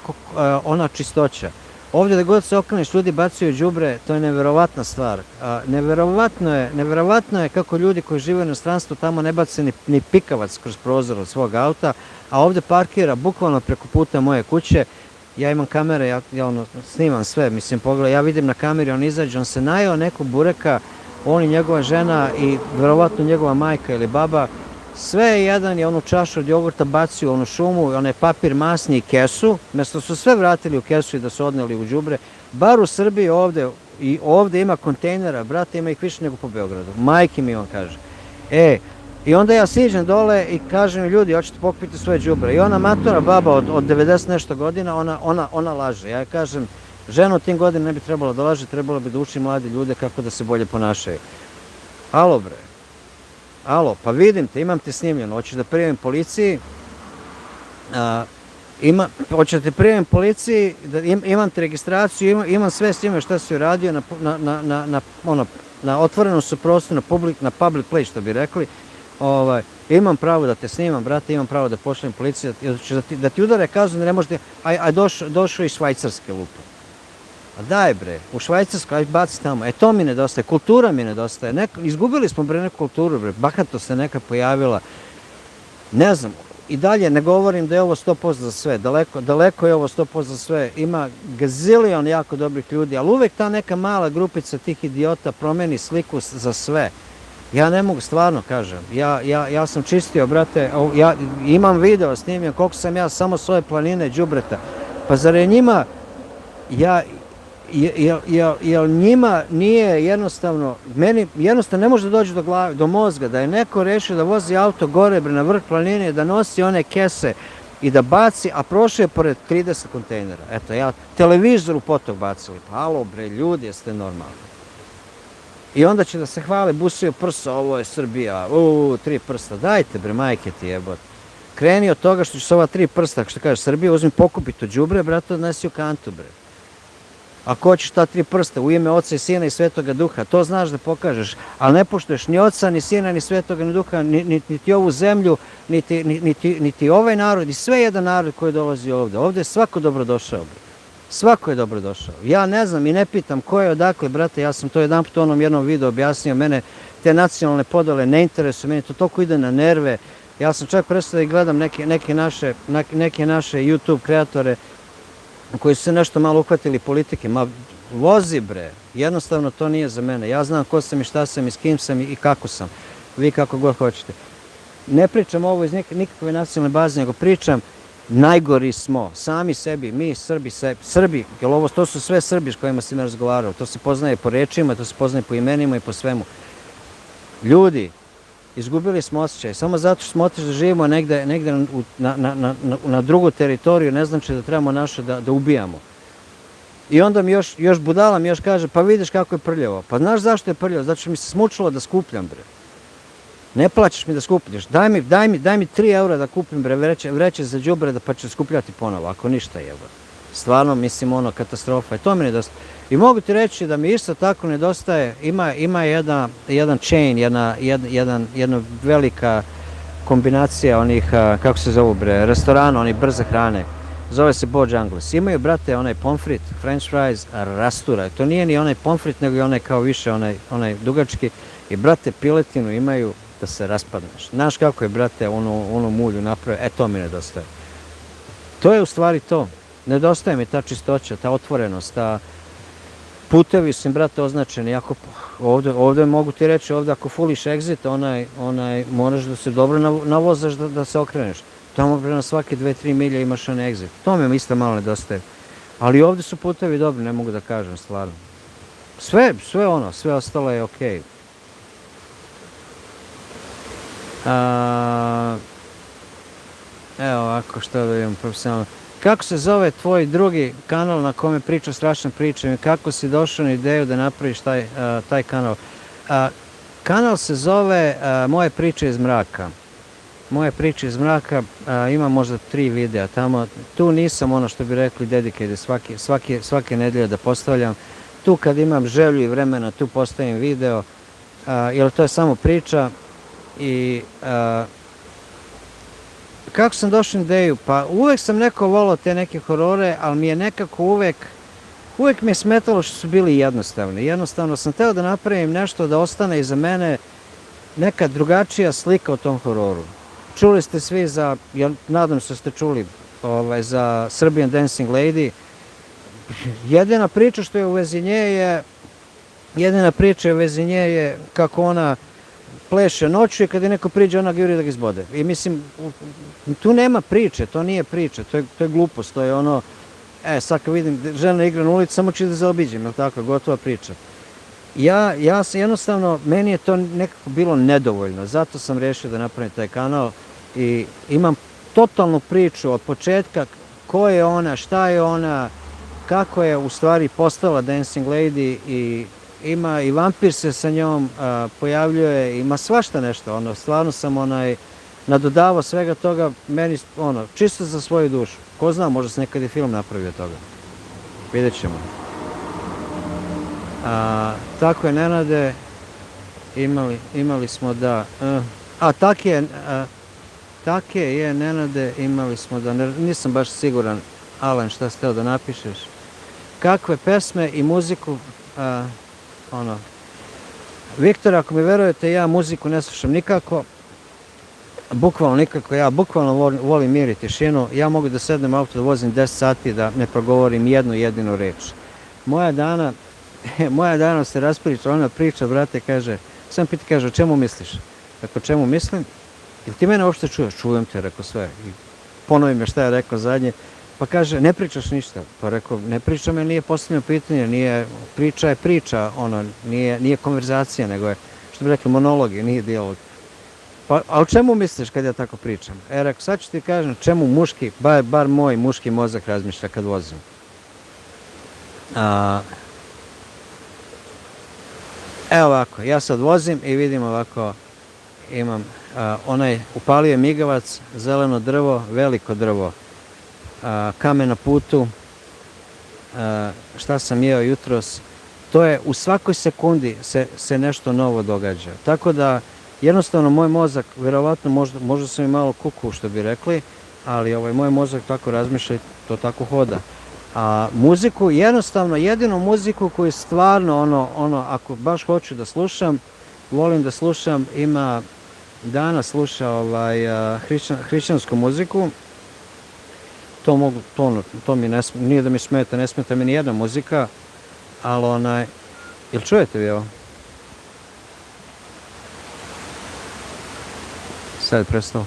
ona čistoća. Ovdje da god se okreneš, ljudi bacaju đubre, to je neverovatna stvar. Neverovatno je kako ljudi koji žive u inostranstvu tamo ne bace ni pikavac kroz prozor od svog auta, a ovdje parkira bukvalno preko puta moje kuće. Ja imam kamere, ja snimam sve, mislim, pogledaj, ja vidim na kameri, on izađe, on se najeo nekog bureka, on i njegova žena i verovatno njegova majka ili baba, sve je jedan je onu čašu od jogurta bacio u onu šumu, onaj papir masni i kesu, mjesto su sve vratili u kesu i da su odneli u đubre. Bar u Srbiji ovdje ima kontejnera, brate, ima ih više nego po Beogradu. Majke mi on kaže. I onda ja siđem dole i kažem ljudi, hoćete pokupiti svoje đubre. I ona matora baba od 90 nešto godina, ona laže. Ja kažem, žena u tim godinama ne bi trebalo da laže, trebalo bi da uči mlade ljude kako da se bolje ponašaju. Alo bre. Alo, pa vidim te, imam te snimljeno, hoćeš da prijavim policiji, imam te registraciju, imam sve s njima šta si uradio na otvorenom su prostoru, na public place, što bi rekli, imam pravo da te snimam, brate, imam pravo da pošaljem policiju, da ti udare kaznu, ne možete, došao iz Švajcarske lupe. A daj bre, u Švajcarskoj, aj baci tamo. To mi nedostaje, kultura mi nedostaje. Izgubili smo bre neku kulturu, bre, bahatost se neka pojavila. Ne znam, i dalje ne govorim da je ovo 100% za sve, daleko je ovo 100% za sve. Ima gazilion jako dobrih ljudi, ali uvek ta neka mala grupica tih idiota promeni sliku za sve. Ja ne mogu, stvarno kažem, ja sam čistio, brate, ja imam video snimljen koliko sam ja samo svoje planine đubreta. Pa zar je njima, jel njima nije jednostavno, meni jednostavno ne može da dođe do mozga, da je neko rešio da vozi auto gore na vrh planine, da nosi one kese i da baci, a prošao je pored 30 kontejnera. Eto, televizor u potok bacili. Pa alo bre, ljudi, jeste normalni. I onda će da se hvale, busaju prsa, ovo je Srbija, 3 prsta. Dajte bre, majke ti jebote. Kreni od toga što će se ova 3 prsta, što kažeš, Srbija, uzmi pokupi to đubre, brate, odnesi u kantu bre. Ako hoćeš ta 3 prsta u ime Oca i Sina i Svetoga Duha, to znaš da pokažeš, ali ne poštuješ ni Oca, ni Sina, ni Svetoga, ni Duha, niti ovu zemlju, niti ovaj narod, i sve jedan narod koji dolazi ovde. Ovde je svako dobrodošao. Svako je dobrodošao. Ja ne znam i ne pitam ko je odakle, brate, ja sam to jedanput u onom jednom videu objasnio, mene te nacionalne podele ne interesuju, meni to toliko ide na nerve. Ja sam čak prestao da gledam neke naše YouTube kreatore koji su se nešto malo uhvatili politike. Ma vozi bre, jednostavno to nije za mene. Ja znam ko sam i šta sam i s kim sam i kako sam. Vi kako god hoćete. Ne pričam ovo iz nikakve nacionalne baze, nego pričam najgori smo, sami sebi, mi Srbi, jer to su sve Srbi s kojima sam razgovarao, to se poznaje po rečima, to se poznaje po imenima i po svemu. Ljudi, izgubili smo osjećaj, samo zato što smo otišli da živimo negde na drugu teritoriju, ne znači da trebamo naše da ubijamo. I onda mi još budala mi još kaže, pa vidiš kako je prljavo. Pa znaš zašto je prljavo? Zato što mi se smučilo da skupljam, bre. Ne plaćaš mi da skupljaš, daj mi 3 eura da kupim vreće za đubre pa ću skupljati ponovo, ako ništa jeba. Stvarno, mislim, katastrofa. To mi nedostaje. I mogu ti reći da mi isto tako nedostaje, ima jedan chain, jedna velika kombinacija onih, kako se zovu bre, restorana, onih brze hrane. Zove se Bojangles. Imaju, brate, onaj pomfrit, french fries, rastura. To nije ni onaj pomfrit, nego i onaj kao više, onaj dugački. I, brate, piletinu imaju da se raspadneš. Znaš kako je, brate, onu mulju napravio, to mi nedostaje. To je u stvari to. Nedostaje mi ta čistoća, ta otvorenost, ta putevi su im, brate, označeni. Ovde mogu ti reći, ovde ako fuliš exit, onaj, moraš da se dobro navozaš da se okreneš. Tamo na svake 2-3 milje imaš onaj exit. To mi isto malo nedostaje. Ali ovde su putevi dobri, ne mogu da kažem, stvarno. Sve ostalo je okej. Evo ovako, što da imam profesionalno. Kako se zove tvoj drugi kanal na kome priča strašne priče i kako si došao na ideju da napraviš taj kanal? Kanal se zove Moje priče iz mraka. Moje priče iz mraka, ima možda 3 videa tamo. Tu nisam ono što bi rekli dedicated svake nedelje da postavljam. Tu kad imam želju i vremena, tu postavim video, jer to je samo priča. I kako sam došao na ideju? Pa uvek sam neko volao te neke horore, ali mi je nekako uvek mi je smetalo što su bili jednostavni. Jednostavno sam teo da napravim nešto da ostane iza mene neka drugačija slika o tom hororu. Čuli ste svi za, ja nadam se ste čuli, za Serbian Dancing Lady. Jedina priča što je u vezi nje je kako ona pleše noću i kada neko priđe ona ga juri da ga izbode. I mislim, tu nema priče, to nije priča, to je glupost, to je ono, sad kad vidim žena igra na ulici, samo ću da zaobiđem, je tako, gotova priča. Ja sam jednostavno, meni je to nekako bilo nedovoljno, zato sam rešio da napravim taj kanal i imam totalnu priču od početka, ko je ona, šta je ona, kako je u stvari postala Dancing Lady i ima i vampir se sa njom pojavljuje, ima svašta nešto, ono, stvarno sam nadodavao svega toga, meni, ono, čisto za svoju dušu. Ko zna, možda se nekad i film napravi od toga. Vidjet ćemo. Tako je, Nenade, imali smo da, take je, Nenade, imali smo da, nisam baš siguran, Alen, šta ste hteo da napišeš. Kakve pesme i muziku, Viktor, ako mi verujete, ja muziku ne slušam nikako, bukvalno nikako, ja bukvalno volim mir i tišinu, ja mogu da sednem u auto da vozim 10 sati da ne progovorim jednu jedinu reč. Moja dana se raspriča, ona priča, brate, sam pita, kaže, o čemu misliš? Rekao, čemu mislim? Jel ti mene uopšte čuješ? Čujem te, rekao sve. I ponovim je šta je rekao zadnje. Pa kaže, ne pričaš ništa. Pa rekao, ne pričam jer nije postavljeno pitanje, priča je priča, nije konverzacija, nego je, što bi rekli, monolog, nije dijalog. Pa, a o čemu misliš kad ja tako pričam? Rekao, sad ću ti kažem čemu muški, bar moj muški mozak razmišlja kad vozim. Evo ovako, ja sad vozim i vidim ovako, imam, upalio je migavac, zeleno drvo, veliko drvo, kamen na putu, šta sam jeo jutros, to je u svakoj sekundi se nešto novo događa. Tako da jednostavno moj mozak, verovatno možda sam i malo kuku što bi rekli, ali moj mozak tako razmišlja i to tako hoda. A muziku, jednostavno jedinu muziku koju stvarno ako baš hoću da slušam, volim da slušam, ima Dana sluša hrišćansku muziku. To mi nije da mi smeta, ne smeta mi nijedna muzika, ali jel čujete vi ovo? Sad je prestao.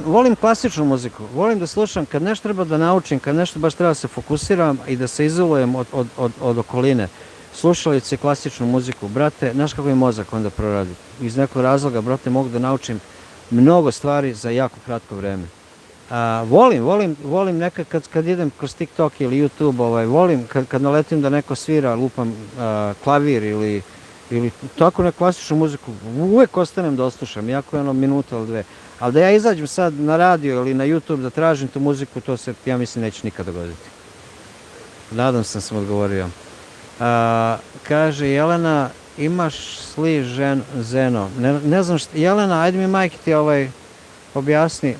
Volim klasičnu muziku, volim da slušam kad nešto treba da naučim, kad nešto baš treba da se fokusiram i da se izolujem od okoline. Slušalice klasičnu muziku, brate, znaš kako je mozak onda proradi. Iz nekog razloga, brate, mogu da naučim mnogo stvari za jako kratko vreme. Volim nekad kad idem kroz TikTok ili YouTube, volim kad naletim da neko svira, lupam klavir ili tako neku klasičnu muziku, uvek ostanem da oslušam, jako je minuta ili 2. Ali da ja izađem sad na radio ili na YouTube da tražim tu muziku, to se, ja mislim, neće nikad dogoditi. Nadam se da sam odgovorio. Kaže Jelena, imaš sli zeno. Ne znam šta, Jelena, ajde mi majke ti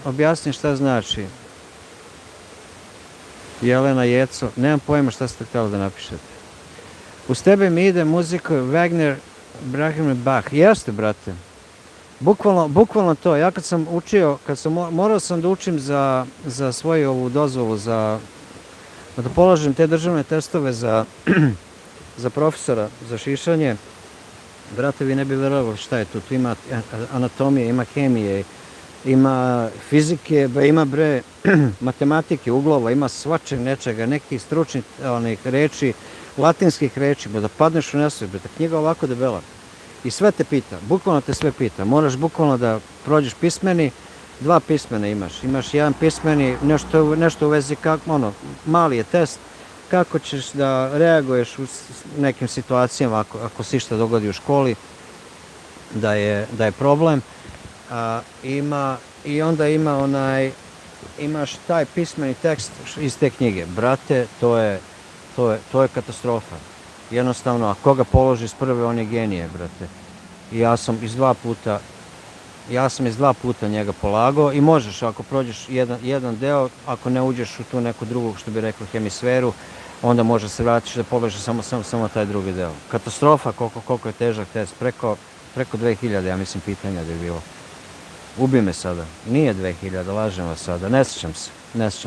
objasni šta znači. Jelena Jeco, nemam pojma šta ste htjeli da napišete. Uz tebe mi ide muzika Wagner, Brahim Bach. Jeste, brate. Bukvalno to. Ja kad sam učio, morao sam da učim za svoju ovu dozvolu, da položim te državne testove za profesora, za šišanje. Brate, vi ne bi verovali šta je tu. Tu ima anatomije, ima hemije, ima fizike, ima matematike, uglova, ima svačeg nečega, nekih stručnih reči, latinskih reči, da padneš u nesvijest, knjiga ovako debela. I sve te pita, bukvalno te sve pita. Moraš bukvalno da prođeš pismeni, 2 pismene imaš. Imaš jedan pismeni, nešto u vezi mali je test, kako ćeš da reaguješ u nekim situacijama ako se išta dogodi u školi, da je problem. I onda imaš taj pismeni tekst iz te knjige. Brate, to je katastrofa. Jednostavno, ako ga položi s prve, on je genije, brate. I ja sam iz dva puta njega polagao i možeš, ako prođeš jedan deo, ako ne uđeš u tu neku drugu, što bi rekao, hemisferu, onda možeš se vratiš da položiš samo taj drugi deo. Katastrofa, koliko je težak test, preko 2000, ja mislim, pitanja da je bilo. Ubi me sada. Nije 2000, lažem vas sada, ne sjećam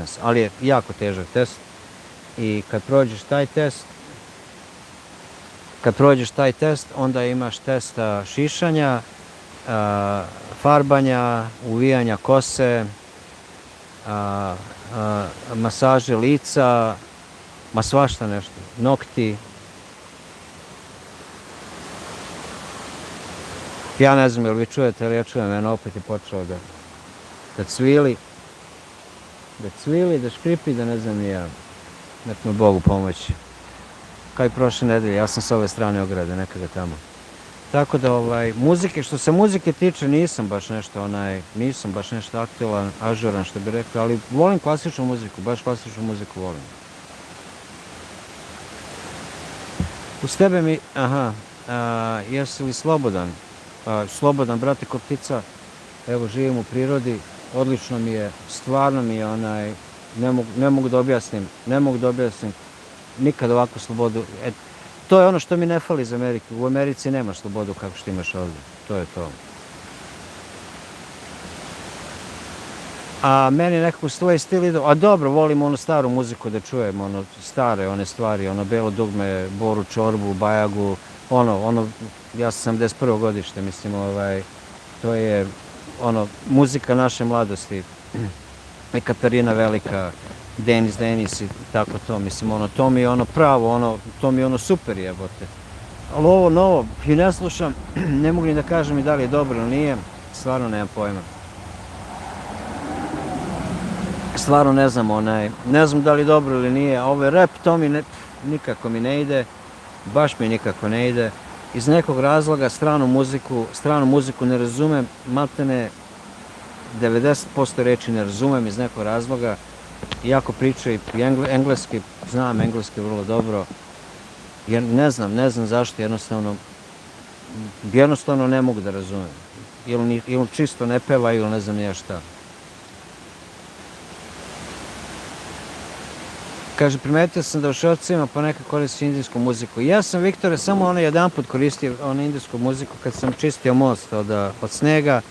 se, ali je jako težak test. I kad prođeš taj test, onda imaš test šišanja, farbanja, uvijanja kose, masaže lica, ma svašta nešto, nokti. Ja ne znam, jel vi čujete, ali ja čujem, mene opet je počeo da cvili, da škripi, da ne znam ni ja. Nek me Bogu pomoći. Kao i prošle nedelje, ja sam s ove strane ograde, nekada tamo. Tako da, muzike, što se muzike tiče, nisam baš nešto aktualan, ažuran, što bi rekao, ali volim klasičnu muziku, baš klasičnu muziku volim. Uz tebe jesi li slobodan? Slobodan, brate, ko ptica, evo, živim u prirodi, odlično mi je, stvarno mi je ne mogu da objasnim, nikad ovakvu slobodu. To je ono što mi ne fali iz Amerike. U Americi nemaš slobodu kako što imaš ovdje. To je to. A meni nekako svoj stil ide, a dobro, volim onu staru muziku da čujem, stare one stvari, Belo dugme, Boru Čorbu, Bajagu, ja sam 71. godište, mislim, to je muzika naše mladosti. I Katarina Velika, Denis i tako to, mislim, to mi je pravo, to mi je super jebote. Ali ovo novo, i ne slušam, ne mogu ni da kažem i da li je dobro ili nije, stvarno nemam pojma. Stvarno ne znam, ne znam da li je dobro ili nije, a ovaj rap, to mi nikako mi ne ide, baš mi nikako ne ide. Iz nekog razloga stranu muziku ne razumem, maltene 90% reči ne razumem iz nekog razloga, iako pričaju i engleski, znam engleski vrlo dobro, jer ne znam zašto, jednostavno ne mogu da razumem. Ili čisto ne peva ili ne znam nije šta. Kaže, primetio sam da u šorcima ponekad koristi indijsku muziku. Ja sam, Viktore, samo jedan put koristio indijsku muziku kad sam čistio most od snega.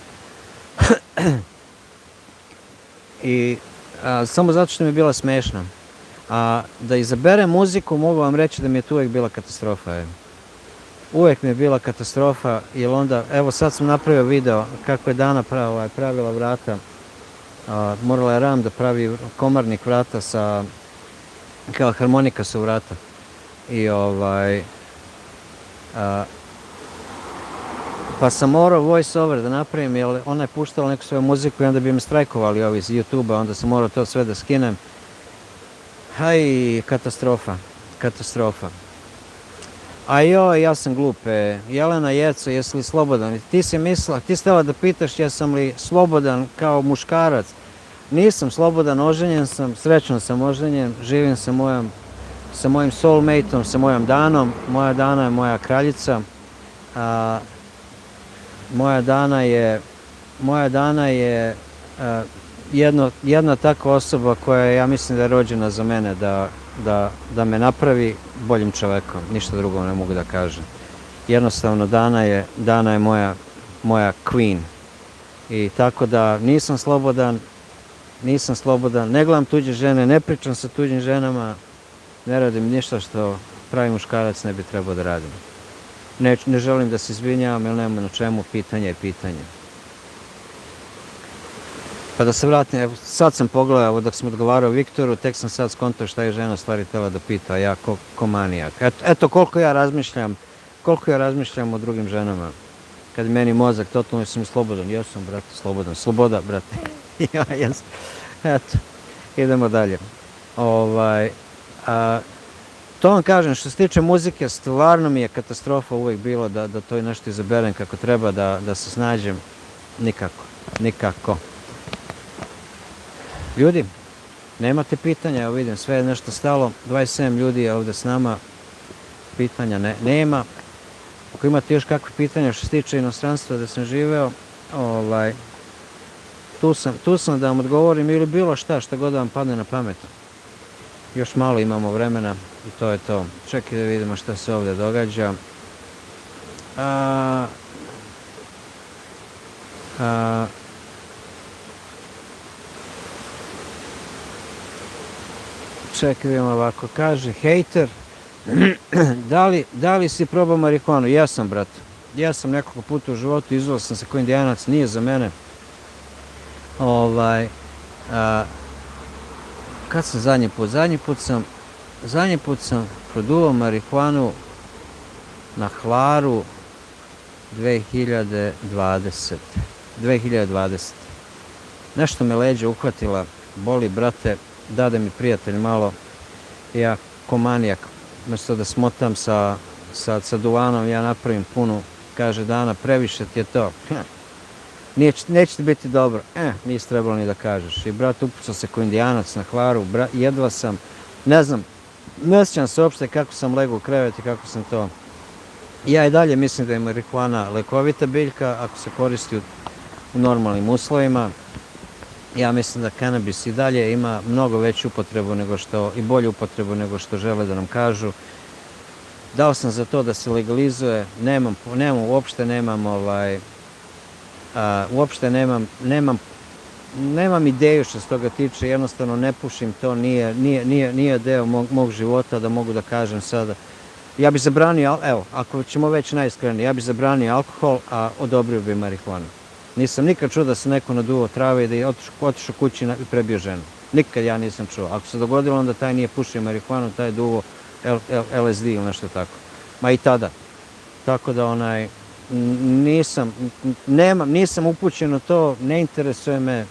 I samo zato što mi je bila smešna. A da izaberem muziku, mogu vam reći da mi je tu uvijek bila katastrofa. Uvijek mi je bila katastrofa, jer onda, evo sad sam napravio video kako je Dana pravila vrata. Morala je Ram da pravi komarnik vrata kao harmonika su vrata. I pa sam morao voice over da napravim, jer ona je puštala neku svoju muziku i onda bi me strajkovali ovi iz YouTube-a, onda sam morao to sve da skinem. Aj, katastrofa. A joj, ja sam glup. Jelena Jeco, jesi li slobodan? Ti si htjela da pitaš jesam li slobodan kao muškarac. Nisam slobodan, oženjen sam, srećno sam oženjen, živim sa mojim soulmateom, sa mojom Danom. Moja Dana je moja kraljica. Moja Dana je jedna takva osoba koja ja mislim da je rođena za mene, da me napravi boljim čovekom, ništa drugo ne mogu da kažem. Jednostavno Dana je moja queen. I tako da nisam slobodan, ne gledam tuđe žene, ne pričam sa tuđim ženama, ne radim ništa što pravi muškarac ne bi trebao da radim. Ne želim da se izvinjavam, jer nema na čemu, pitanje je pitanje. Pa da se vratim, evo, sad sam pogledao, dok sam odgovarao Viktoru, tek sam sad skontao šta je žena stvari htjela da pita, a ja ko manijak. Eto koliko ja razmišljam o drugim ženama. Kad meni mozak, totalno sam slobodan, jesam, brate, slobodan, sloboda, brate. Ja jesam. Eto, idemo dalje. To vam kažem, što se tiče muzike, stvarno mi je katastrofa uvijek bilo da to nešto izaberem kako treba, da se snađem. Nikako. Ljudi, nemate pitanja, evo vidim, sve je nešto stalo, 27 ljudi je ovdje s nama, pitanja nema. Ako imate još kakve pitanja što se tiče inostranstva da sam živeo, tu sam da vam odgovorim ili bilo šta god vam padne na pamet. Još malo imamo vremena i to je to. Čekaj da vidimo šta se ovdje događa. Čekaj, vidimo ovako. Kaže, hejter, da li si probao marihuanu? Ja sam, brat. Ja sam nekoliko puta u životu, izveo sam se kao indijanac, nije za mene. Kad sam zadnji put? Zadnji put sam produvao marihuanu na Hvaru 2020. Nešto me leđa uhvatila, boli, brate, dade mi prijatelj malo, ja ko manijak, umjesto da smotam sa duvanom, ja napravim punu, kaže Dana, previše ti je to. Neće ti biti dobro. Nisi trebalo ni da kažeš. I brat upucao se ko indijanac na Hvaru, jedva sam, ne znam, ne sjećam se uopšte kako sam legao u krevet i kako sam to. Ja i dalje mislim da je marihuana lekovita biljka ako se koristi u normalnim uslovima. Ja mislim da kanabis i dalje ima mnogo veću upotrebu i bolju upotrebu nego što žele da nam kažu. Dao sam za to da se legalizuje, nemam ideju što se toga tiče, jednostavno ne pušim to, nije deo mog života da mogu da kažem sada. Ja bi zabranio, evo, ako ćemo već najiskrenije, ja bi zabranio alkohol, a odobrio bi marihuanu. Nisam nikad čuo da se neko naduvao trave i da je otišao kući i prebio ženu. Nikad ja nisam čuo. Ako se dogodilo, onda taj nije pušio marihuanu, taj je duvao LSD ili nešto tako. Ma i tada. Tako da nisam upućen u to, ne interesuje me.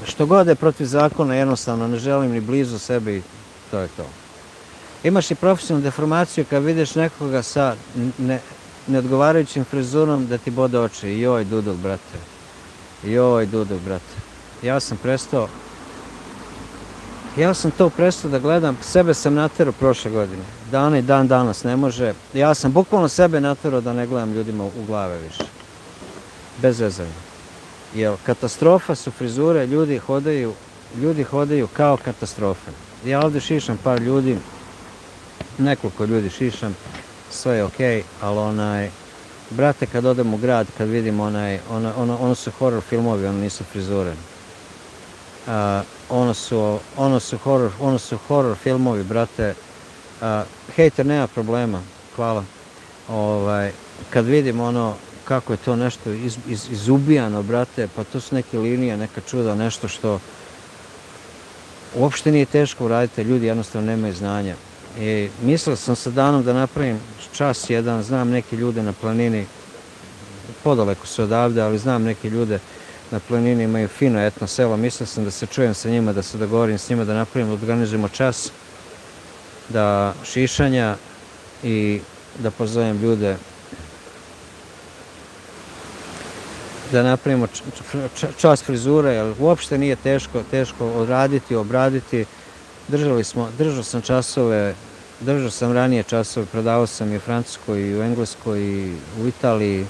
Što god je protiv zakona, jednostavno ne želim ni blizu sebe i to je to. Imaš i profesionalnu deformaciju kad vidiš nekoga sa neodgovarajućim frizurom da ti bode oči. Joj, duduk, brate. Ja sam to prestao da gledam, sebe sam naterao prošle godine. Dana i dan danas ne može. Ja sam bukvalno sebe naterao da ne gledam ljudima u glave više. Bez vezanja. Jer katastrofa su frizure, ljudi hodaju kao katastrofe. Ja ovdje šišam par ljudi, nekoliko ljudi šišam, sve je okej, ali brate, kad odem u grad, kad vidim ono su horror filmovi, ono nisu frizure. Ono su horror filmovi, brate. Hejter, nema problema, hvala. Kad vidim kako je to nešto izubijano, brate, pa to su neke linije, neka čuda, nešto što uopšte nije teško uraditi, ljudi jednostavno nemaju znanja. I mislio sam sa Danom da napravim čas jedan, znam neke ljude na planini, podaleko su odavde, ali znam neke ljude na planini, imaju fino etno selo, mislio sam da se čujem sa njima, da se dogovorim s njima, da napravimo, da organizujemo čas, da šišanja i da pozovem ljude, da napravimo čas frizure, jer uopšte nije teško odraditi, obraditi. Držao sam časove, držao sam ranije časove, prodavao sam i u Francuskoj, i u Engleskoj, i u Italiji,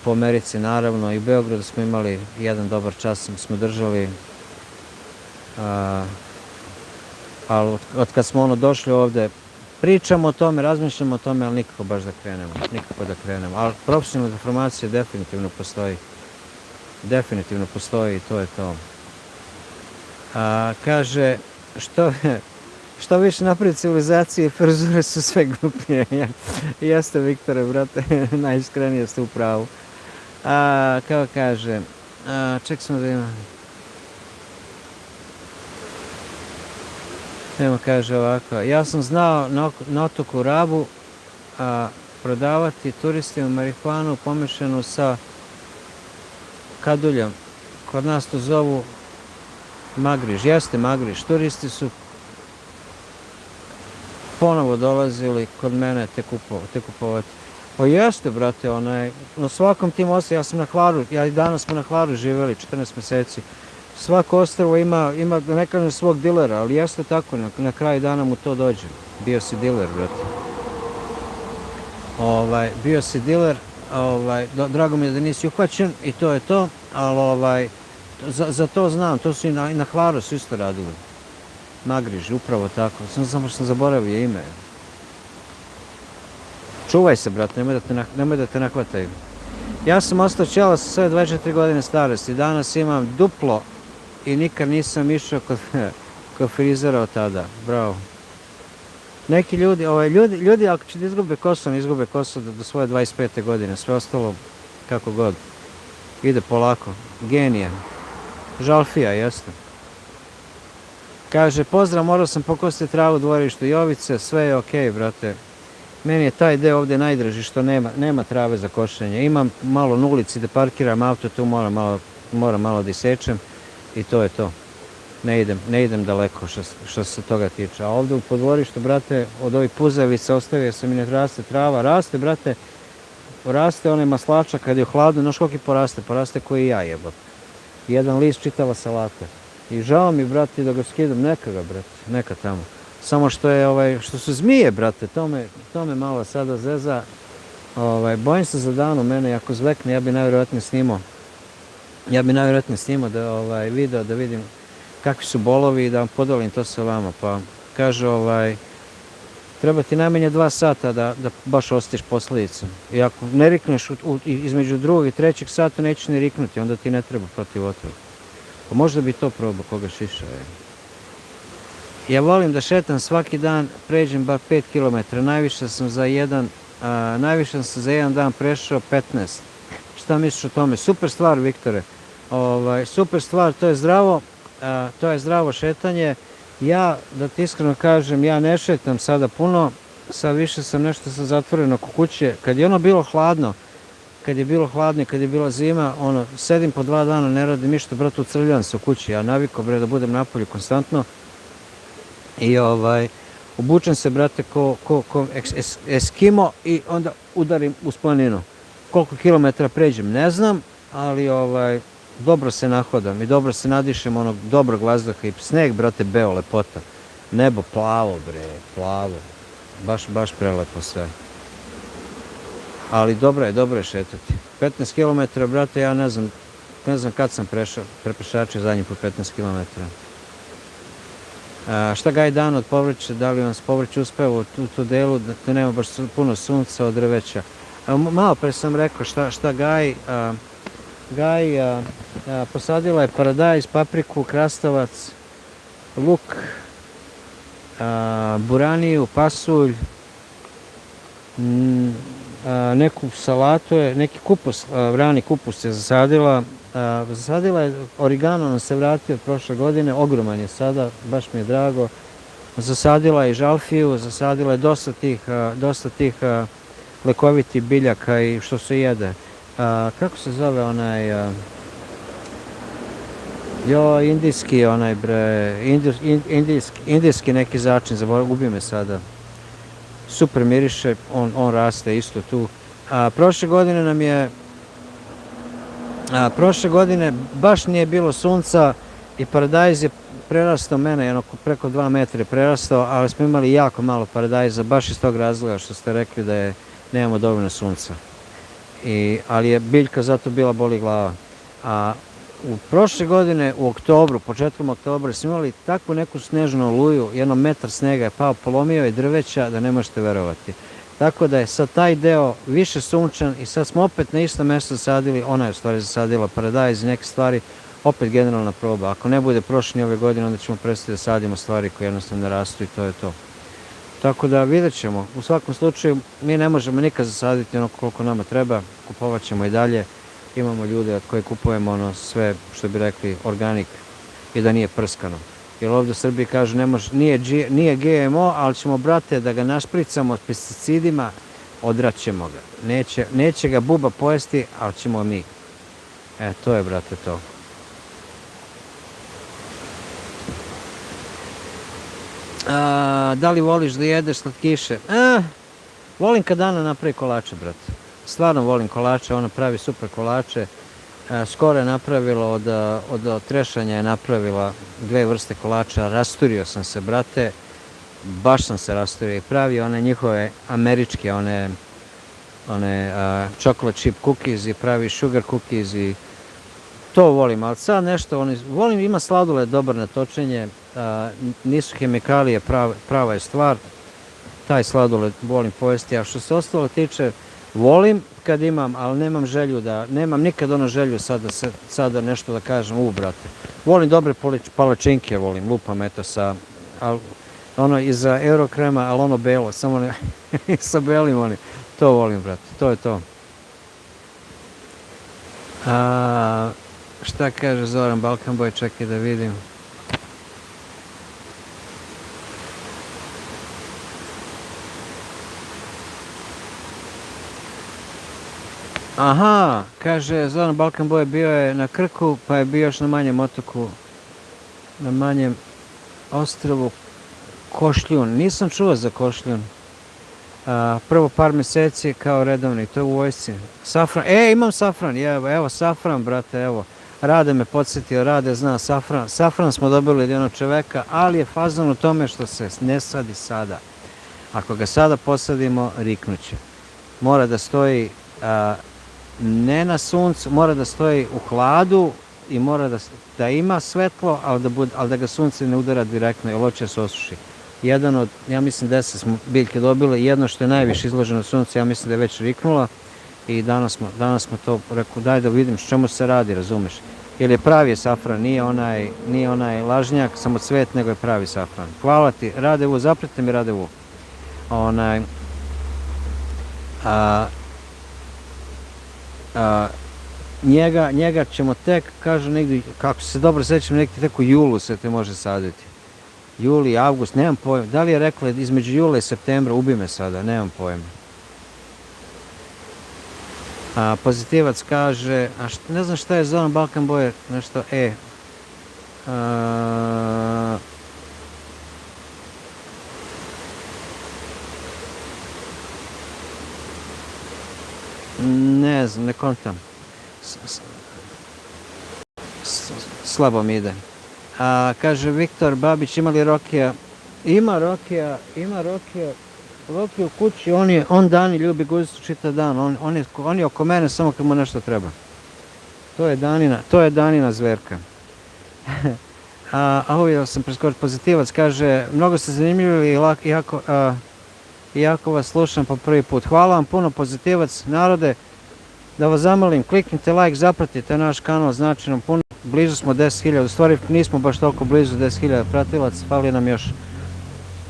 po Americi naravno, i u Beogradu smo imali jedan dobar čas, smo držali. Ali od kad smo došli ovde, pričamo o tome, razmišljamo o tome, ali nikako baš da krenemo. Ali profesionalna deformacija definitivno postoji i to je to. Kaže, što više napred civilizacije, frizure su sve gluplje. Jeste, Viktore, brate, najiskrenije ste u pravu. Kao kaže, ček smo da imamo. Evo kaže ovako, ja sam znao na otoku Rabu prodavati turistima marihuanu pomešanu sa kaduljom. Kod nas to zovu magriž, jeste magriž. Turisti su ponovo dolazili kod mene te kupovati. Pa jeste, brate, na svakom tim ostrvu, ja sam na Hvaru, ja i danas smo na Hvaru živjeli 14 mjeseci. Svako ostrvo ima, da ne kažem svog dilera, ali jeste tako, na kraju dana mu to dođe. Bio si diler, brate. Bio si diler, drago mi je da nisi uhvaćen i to je to, ali za to znam, to su i na Hvaru su isto radili. Nagriž, upravo tako, samo što sam zaboravio ime. Čuvaj se, brate, nemoj da te nahvataju. Ja sam ostao čela sa sve 24 godine starosti, danas imam duplo i nikad nisam išao kod frizera od tada, bravo. Neki ljudi ako će da izgube kosu, ne izgube kosu do svoje 25. godine, sve ostalo kako god. Ide polako, genije. Žalfija, jeste. Kaže, pozdrav, morao sam pokositi travu u dvorištu Jovice, sve je okej, brate. Meni je taj deo ovdje najdraži što nema trave za košenje. Imam malo na ulici da parkiram auto, tu moram malo da isečem i to je to. Ne idem daleko što se toga tiče. A ovdje u podvorištu, brate, od ovih puzavica ostavio sam i ne raste trava. Raste, brate, raste onaj maslača kad je u hladu, znaš koliko poraste koji i ja jebot. Jedan list čitava salata. I žao mi, brate, da ga skidam, neka tamo. Samo što su zmije, brate, to me malo sada zeza. Bojim se za danu mene, ako zvekne, ja bi najvjerojatnije snimao video da vidim kakvi su bolovi i da vam podelim to sa vama. Pa kaže, treba ti najmanje 2 sata da baš osjetiš posljedicu. I ako ne rikneš između 2. i 3. sata, nećeš ni riknuti, onda ti ne treba protiv otrova. Pa možda bi to probao koga šiša. Ja volim da šetam svaki dan, pređem bar 5 km, najviše sam za jedan dan prešao 15. Šta misliš o tome? Super stvar, Viktore. Super stvar, to je zdravo šetanje. Ja, da ti iskreno kažem, ja ne šetam sada puno, sad više sam nešto zatvoreno oko kuće. Kad je ono bilo hladno, kad je bila zima, sedim po 2 dana, ne radim ništa, brate, ucrljam se u kući. Ja navikao, bre, da budem napolju konstantno. I obučem se, brate, ko Eskimo i onda udarim uz planinu. Koliko kilometara pređem, ne znam, ali dobro se nahodam i dobro se nadišem onog dobrog vazduha i sneg, brate, beo, lepota. Nebo plavo, bre, plavo. Baš prelepo sve. Ali dobro je šetati. 15 km, brate, ja ne znam kad sam prepešačio zadnji po 15 km. Šta gaji dan od povrća, da li vam s povrća uspeva u tu delu, da nema baš puno sunca od drveća. Malo pre sam rekao šta gaji. Gaji posadila je paradajz, papriku, krastavac, luk, buraniju, pasulj, neku salatu, neki kupus, rani kupus je zasadila. Zasadila je origano, nam se vratio od prošle godine, ogroman je sada, baš mi je drago. Zasadila je žalfiju, zasadila je dosta tih lekovitih biljaka i što se jede. Kako se zove onaj, indijski onaj bre, indijski neki začin, gubi me sada. Super miriše, on raste isto tu. Prošle godine baš nije bilo sunca i paradajz je prerastao mene, preko 2 metra je prerastao, ali smo imali jako malo paradajza, baš iz tog razloga što ste rekli da nemamo dovoljno sunca. Ali je biljka zato bila boli glava. A u prošle godine, početkom oktobra, smo imali takvu neku snežnu oluju, 1 metar snega je pao, polomio je drveća da ne možete verovati. Tako da je sad taj deo više sunčan i sad smo opet na isto mjesto zasadili, ona je u stvari zasadila paradajz i neke stvari, opet generalna proba. Ako ne bude prošle ove godine, onda ćemo prestati da sadimo stvari koje jednostavno ne rastu i to je to. Tako da vidjet ćemo. U svakom slučaju mi ne možemo nikad zasaditi ono koliko nama treba, kupovat ćemo i dalje. Imamo ljude od koje kupujemo sve, bi rekli, organik i da nije prskano. Jer ovdje u Srbiji kažu nije GMO, ali ćemo, brate, da ga našpricamo s pesticidima, odraćemo ga. Neće ga buba pojesti, ali ćemo mi. To je, brate, to. Da li voliš da jedeš slatkiše? Volim kad Ana napravi kolače, brate. Stvarno volim kolače, ona pravi super kolače. Skoro je napravila, od trešanja je napravila 2 vrste kolača. Rasturio sam se, brate. Baš sam se rasturio i pravi one njihove američke, one chocolate chip cookies i pravi sugar cookies i to volim, ali sad nešto, volim, ima sladoled dobar na točenje, nisu hemikalije, prava je stvar, taj sladoled volim pojesti, a što se ostalo tiče, volim kad imam, ali nemam želju nemam nikad ono želju sada nešto da kažem, brate. Volim dobre palačinke, volim, lupam, eto, ono iza Eurokrema, ali ono belo, samo ne, sa belim onim, to volim, brate, to je to. Šta kaže Zoran Balkan Boy, čekaj da vidim. Aha, kaže Zoran Balkan Boy, bio je na Krku, pa je bio još na manjem otoku, na manjem ostrvu Košljun. Nisam čuo za Košljun. Prvo par meseci kao redovni, to je u vojsci. Safran, imam safran, evo safran, brate, evo. Rade me podsjetio, Rade zna safran. Safran smo dobili od jednog čoveka, ali je fazon u tome što se ne sadi sada. Ako ga sada posadimo, riknuće. Mora da stoji ne na suncu, mora da stoji u hladu i mora da ima svetlo, ali da ga sunce ne udara direktno, jer hoće se osuši. Jedan od, ja mislim 10 smo biljke dobili, jedno što je najviše izloženo sunce, ja mislim da je već riknula i danas smo to rekao, daj da vidim s čemu se radi, razumeš. Jer je pravi safran, nije onaj lažnjak, samo cvet, nego je pravi safran. Hvala ti, Radevu, zaprete mi Radevu. Njega ćemo tek, kažu negdje, kako se dobro sećam, nekako tek u julu se te može saditi. Juli, avgust, nemam pojma. Da li je rekla između jula i septembra, ubi me sada, nemam pojma. Pozitivac kaže, ne znam šta je Zoran Balkan Boy, nešto, ne znam, ne kontam. Slabo mi ide. Kaže Viktor Babić, ima li Rokija? Ima Rokija u kući, on Dani ljubi guzicu čitav dan, on je oko mene samo kad mu nešto treba. To je Danina zverka. Ovo sam preskočio, pozitivac, kaže, mnogo ste zanimljivi iako vas slušam po prvi put. Hvala vam puno, pozitivac, narode, da vas zamolim, kliknite like, zapratite naš kanal, znači nam puno. Blizu smo 10.000, u stvari nismo baš toliko blizu 10.000 pratilaca, fali nam još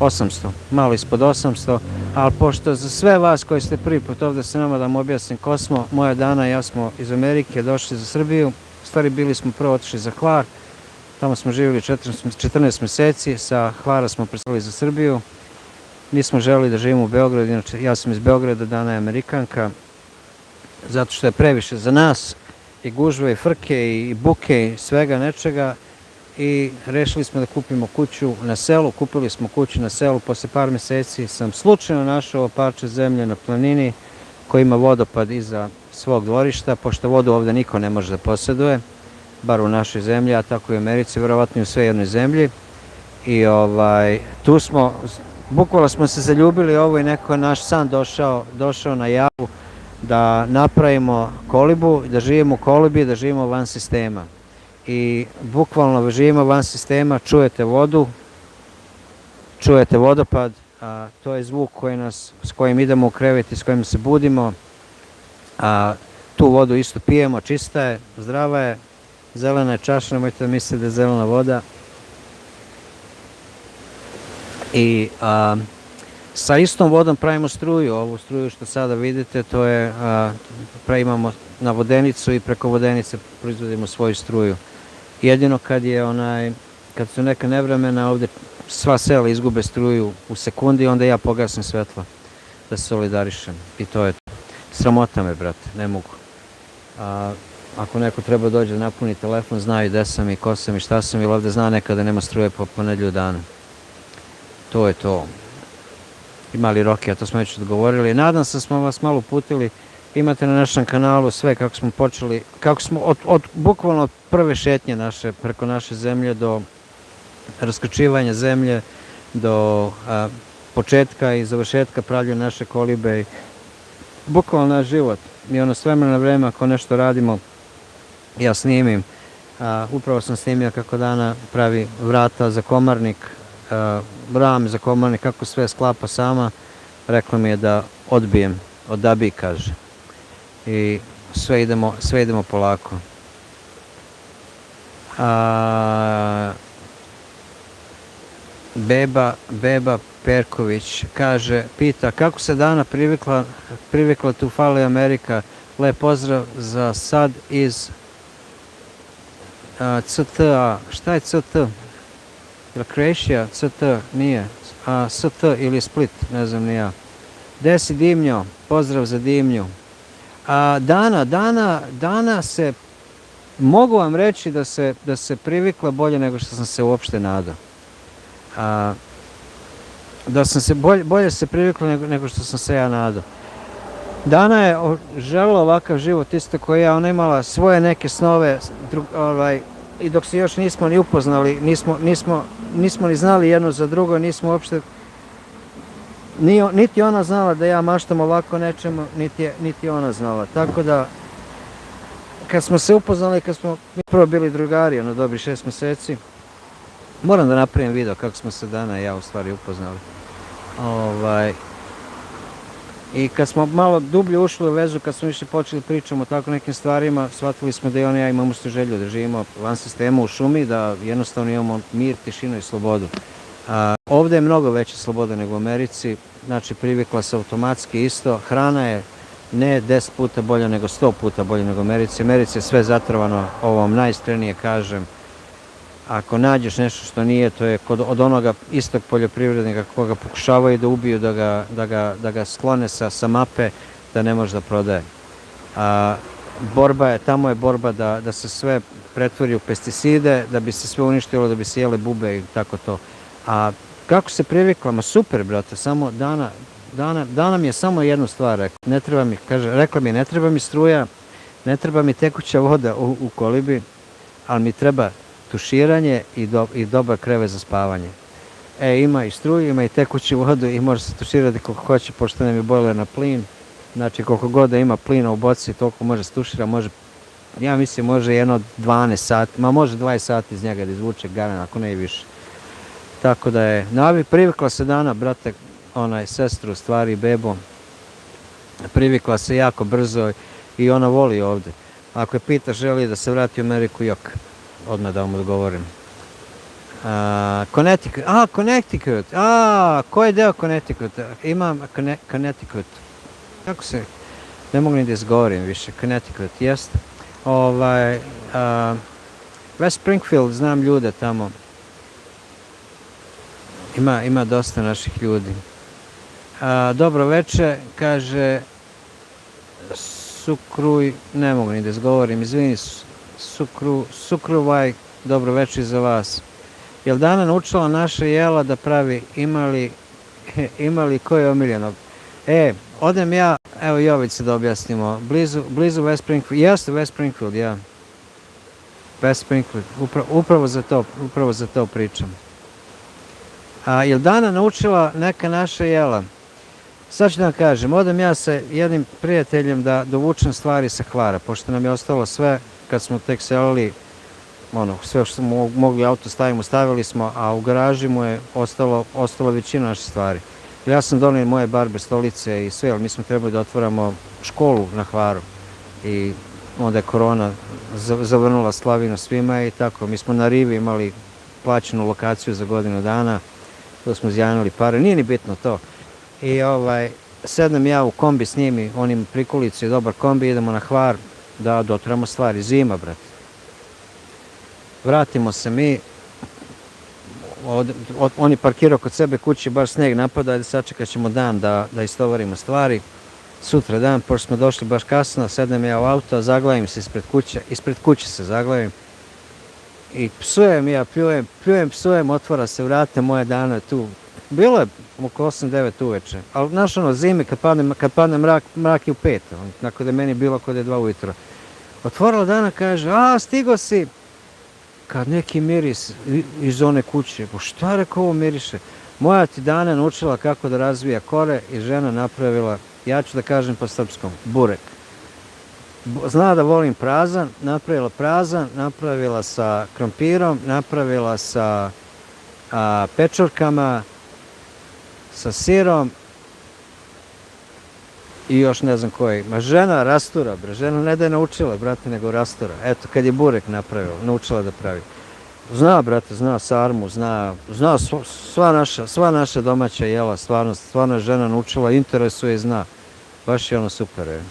800, malo ispod 800, ali pošto za sve vas koji ste prvi put ovdje sa nama da vam objasnim ko smo, moja Dana i ja smo iz Amerike došli za Srbiju, u stvari bili smo prvo otišli za Hvar, tamo smo živjeli 14 mjeseci, sa Hvara smo preselili za Srbiju, nismo želeli da živimo u Beogradu, inače ja sam iz Beograda, Dana je Amerikanka, zato što je previše za nas, i gužve, i frke, i buke, i svega nečega, i rešili smo da kupimo kuću na selu. Kupili smo kuću na selu, posle par mjeseci sam slučajno našao parče zemlje na planini koji ima vodopad iza svog dvorišta, pošto vodu ovdje niko ne može da posjeduje, bar u našoj zemlji, a tako i u Americi, vjerovatno i u sve jednoj zemlji. I tu smo, bukvalno smo se zaljubili ovo i neko je naš san došao na javu da napravimo kolibu, da živimo u kolibi, da živimo van sistema. I bukvalno živimo van sistema, čujete vodu, čujete vodopad, to je zvuk s kojim idemo u krevet i s kojim se budimo. Tu vodu isto pijemo, čista je, zdrava je, zelena je čaša, nemojte da mislite da je zelena voda. I sa istom vodom pravimo struju, ovu struju što sada vidite, to je, imamo na vodenicu i preko vodenice proizvodimo svoju struju. Jedino kad su neka nevremena ovdje sva sela izgube struju u sekundi, onda ja pogasim svetlo da se solidarišem i to je to. Sramota me, brate, ne mogu. Ako neko treba dođe da napuni telefon, znaju gde sam i ko sam i šta sam, ili ovdje zna nekada nema struje po nedelju dana. to je to. Imali Rokija, to smo već odgovorili. Nadam se da smo vas malo uputili. Imate na našem kanalu sve kako smo počeli, kako smo bukvalno od prve šetnje naše, preko naše zemlje do raskrčivanja zemlje, do početka i završetka pravljenja naše kolibe. Bukvalno naš život. Mi s vremena na vreme ako nešto radimo, ja snimim. Upravo sam snimio kako Dana pravi vrata za komarnik, ram za komarnik, kako sve sklapa sama. Rekla mi je da odbijem, odabi, kaže. I sve idemo polako. Beba Perković kaže, pita kako se Dana privikla tu fali Amerika. Lep pozdrav za sad iz CTA. Šta je CT? Ili Croatia? CT? Nije. ST ili Split? Ne znam ni ja. Gde si Dimnjo? Pozdrav za Dimnju. Dana se, mogu vam reći da se privikla bolje nego što sam se uopšte nadao. Da sam se bolje se privikla nego što sam se ja nadao. Dana je želela ovakav život isto kao ja, ona imala svoje neke snove i dok se još nismo ni upoznali, nismo ni znali jedno za drugo, nismo uopšte, niti ona znala da ja maštam ovako nečemu, niti ona znala. Tako da, kad smo se upoznali, kad smo prvo bili drugari, dobri 6 mjeseci, moram da napravim video kako smo se Dana i ja u stvari upoznali. I kad smo malo dublje ušli u vezu, kad smo više počeli pričamo o tako nekim stvarima, shvatili smo da i on i ja imamo istu želju da živimo van sistema u šumi, da jednostavno imamo mir, tišinu i slobodu. Ovdje je mnogo veća sloboda nego u Americi, znači privikla se automatski isto. Hrana je ne 10 puta bolja nego 100 puta bolja nego u Americi. Americi je sve zatrovano, ovo vam najiskrenije kažem. Ako nađeš nešto što nije, to je od onoga istog poljoprivrednika koga pokušavaju da ubiju, da ga sklone sa mape, da ne može da prodaje. Tamo je borba da se sve pretvori u pesticide, da bi se sve uništilo, da bi se jele bube i tako to. A kako se privikla? Ma super, brate, samo Dana mi je samo jednu stvar rekla. Ne treba mi, kaže, rekla mi, ne treba mi struja, ne treba mi tekuća voda u kolibi, ali mi treba tuširanje i dobar krevet za spavanje. Ima i struju, ima i tekuću vodu i može se tuširati koliko hoće, pošto nam je bojler na plin. Znači koliko god da ima plina u boci, toliko može se tušira, ja mislim može jedno 12 sati, može 20 sati iz njega da izvuče garan, ako ne i više. Tako da je, privikla se Dana, brate, sestru, stvari, bebo, privikla se jako brzo i ona voli ovde. Ako je pita želi da se vrati u Ameriku, jok. Odmah da vam odgovorim. Connecticut. Koji je deo Connecticuta? Imam Connecticut. Kako se, ne mogu ni da izgovorim više. Connecticut, jeste. West Springfield, znam ljude tamo. Ima dosta naših ljudi. Dobro večer, kaže Sukruj, ne mogu ni da izgovorim, izvini, Sukruvaj, dobro večer za vas. Jel Dana naučila naše jela da pravi, imali ko je omiljeno? Odem ja, evo Jovice da objasnimo, blizu West Springfield, jeste West Springfield, ja. West Springfield, upravo za to pričam. Jel Dana naučila neka naša jela? Sad ću da vam kažem, odem ja sa jednim prijateljem da dovučem stvari sa Hvara, pošto nam je ostalo sve, kad smo tek selili, sve što smo mogli auto stavimo, stavili smo, a u garaži mu je ostalo većina naše stvari. Ja sam donio moje barbe, stolice i sve, ali mi smo trebali da otvoramo školu na Hvaru. I onda je korona zavrnula slavinu svima i tako. Mi smo na Rivi imali plaćenu lokaciju za godinu dana, to smo zjanili pare, nije ni bitno to. I sednem ja u kombi s njimi, on ima prikolicu i dobar kombi, idemo na Hvar da doturamo stvari. Zima, brate. Vratimo se mi, on je parkirao kod sebe kući, baš sneg napada, ajde sačekat ćemo dan da istovarimo stvari. Sutra dan, pošto smo došli baš kasno, sednem ja u auto, zaglavim se ispred kuće se zaglavim. I psujem ja, psujem, otvara se vrata, moja Dana tu Bilo je oko 8-9 uveče, ali znaš ono, zime kad padne mrak je u 5, tako da je meni bilo kod je 2 ujutro. Otvorila Dana, kaže, stigo si, kad neki miris iz one kuće, pa šta rekao ovo miriše? Moja ti Dana naučila kako da razvija kore i žena napravila, ja ću da kažem po srpskom, burek. Zna da volim prazan, napravila sa krompirom, napravila sa pečurkama, sa sirom i još ne znam koji. Ma žena rastura, bre, žena ne da je naučila, brate, nego rastura. Eto, kad je burek napravila, naučila da pravi. Zna, brate, zna sarmu, zna sva naša domaća jela, stvarno je žena naučila, interesuje i zna. Baš je ono super, je.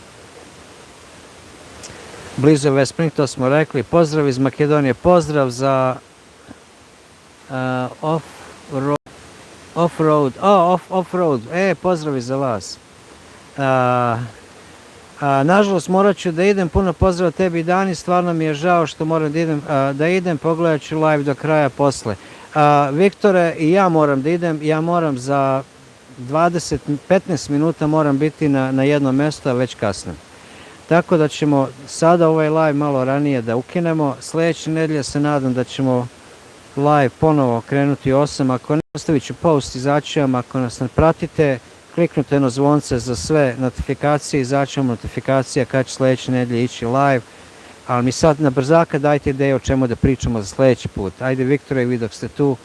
Blizu West Spring, to smo rekli. Pozdrav iz Makedonije, pozdrav za off-road, pozdrav i za vas. Nažalost, morat ću da idem, puno pozdrava tebi i Dani, stvarno mi je žao što moram da idem, pogledat ću live do kraja posle. Viktore, i ja moram da idem, ja moram za 15 minuta moram biti na jednom mjestu, a već kasnim. Tako da ćemo sada ovaj live malo ranije da ukinemo. Sljedeće nedelje se nadam da ćemo live ponovo krenuti 8. Ako ne, ostavit ću post, izaći vam. Ako nas ne pratite, kliknute na zvonce za sve notifikacije, izaći vam notifikacija kad će sljedeće nedelje ići live. Ali mi sad na brzaka dajte ideje o čemu da pričamo za sljedeći put. Ajde, Viktore, vi dok ste tu,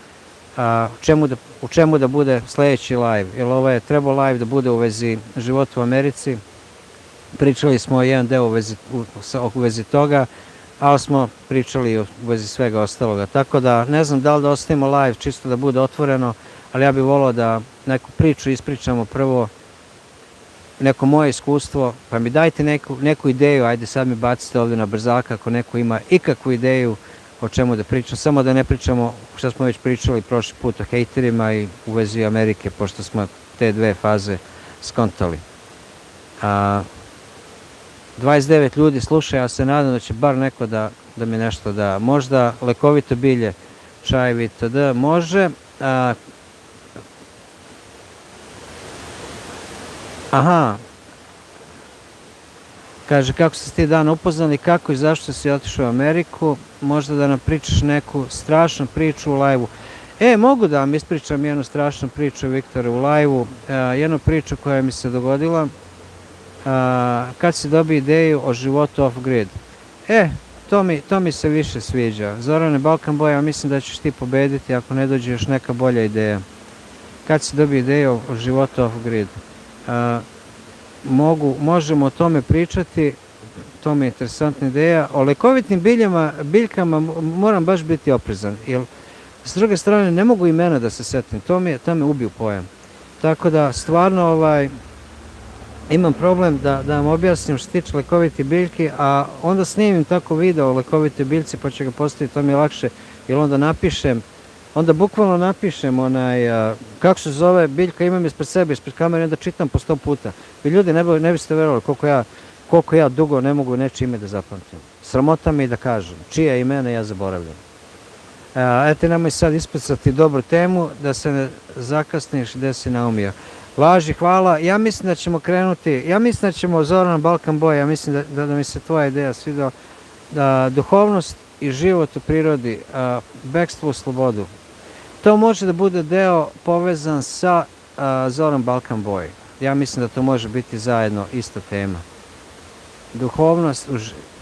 u čemu da bude sljedeći live. Jer ovo je trebao live da bude u vezi života u Americi. Pričali smo jedan deo u vezi toga, ali smo pričali u vezi svega ostaloga. Tako da ne znam da li da ostavimo live čisto da bude otvoreno, ali ja bih volio da neku priču ispričamo prvo, neko moje iskustvo, pa mi dajte neku ideju, ajde sad mi bacite ovdje na brzaka ako neko ima ikakvu ideju o čemu da pričam, samo da ne pričamo što smo već pričali prošli put o hejterima i u vezi Amerike, pošto smo te dve faze skontali. 29 ljudi sluša, ja se nadam da će bar neko da mi nešto da, možda lekovito bilje, čajevi itd. Može. Kaže, kako se ti Dan upoznali, kako i zašto si otišao u Ameriku, možda da nam pričaš neku strašnu priču u live-u. Mogu da vam ispričam jednu strašnu priču, Viktore, u live-u, jednu priču koja mi se dogodila. Kad si dobio ideju o životu off-grid. To mi se više sviđa. Zorane Balkan Boy, ja mislim da ćeš ti pobediti ako ne dođe još neka bolja ideja. Kad si dobio ideju o životu off-grid. Možemo o tome pričati, to mi je interesantna ideja. O lekovitim biljkama moram baš biti oprezan, jer s druge strane ne mogu imena da se setim, to me ubiju pojam. Tako da stvarno imam problem da vam objasnim što se tiče lekovite biljke, a onda snimim tako video o lekovite biljci pa ću ga postaviti, to mi je lakše, jer onda bukvalno napišem kako se zove biljka, imam ispred sebe, ispred kamere, onda čitam po 100 puta. Vi ljudi ne biste verovali koliko ja dugo ne mogu nečije ime da zapamtim. Sramota me i da kažem, čije imena ja zaboravljam. Eto, nemoj sad ispucati dobru temu, da se ne zakasniš gde si naumio. Laži, hvala. Ja mislim da ćemo krenuti, Zoran Balkan Boy, ja mislim da mi se tvoja ideja svidela, da duhovnost i život u prirodi, bekstvo u slobodu. To može da bude deo povezan sa Zoran Balkan Boy. Ja mislim da to može biti zajedno ista tema. Duhovnost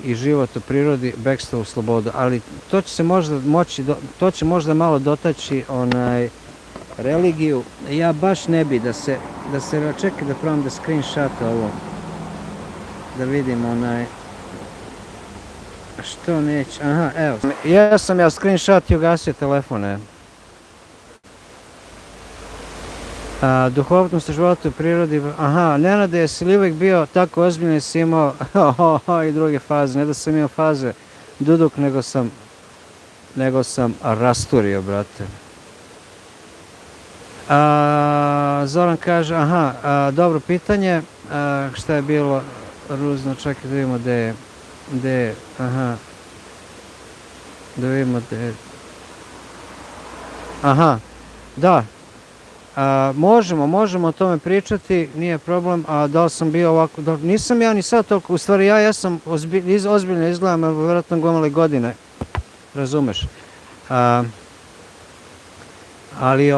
i život u prirodi, bekstvo u slobodu. Ali to će možda malo dotaći religiju. Ja baš ne bi čekaj da probam da screenshot ovo. Da vidim što neće. Aha, evo. Ja sam screenshot i ugasio telefone. Duhovnost u životu u prirodi. Aha, Nenade, jesi li uvijek bio tako ozbiljno, jesi imao i druge faze. Ne da sam imao faze duduk, nego sam rasturio, brate. Zoran kaže, dobro pitanje, šta je bilo ruzno, čekaj da vidimo gde je, da vidimo gde je, da, Možemo o tome pričati, nije problem, a da li sam bio ovako, nisam ja ni sad toliko, u stvari ja jesam ozbiljno izgledam, ali vjerojatno gomali godine, razumeš. Ali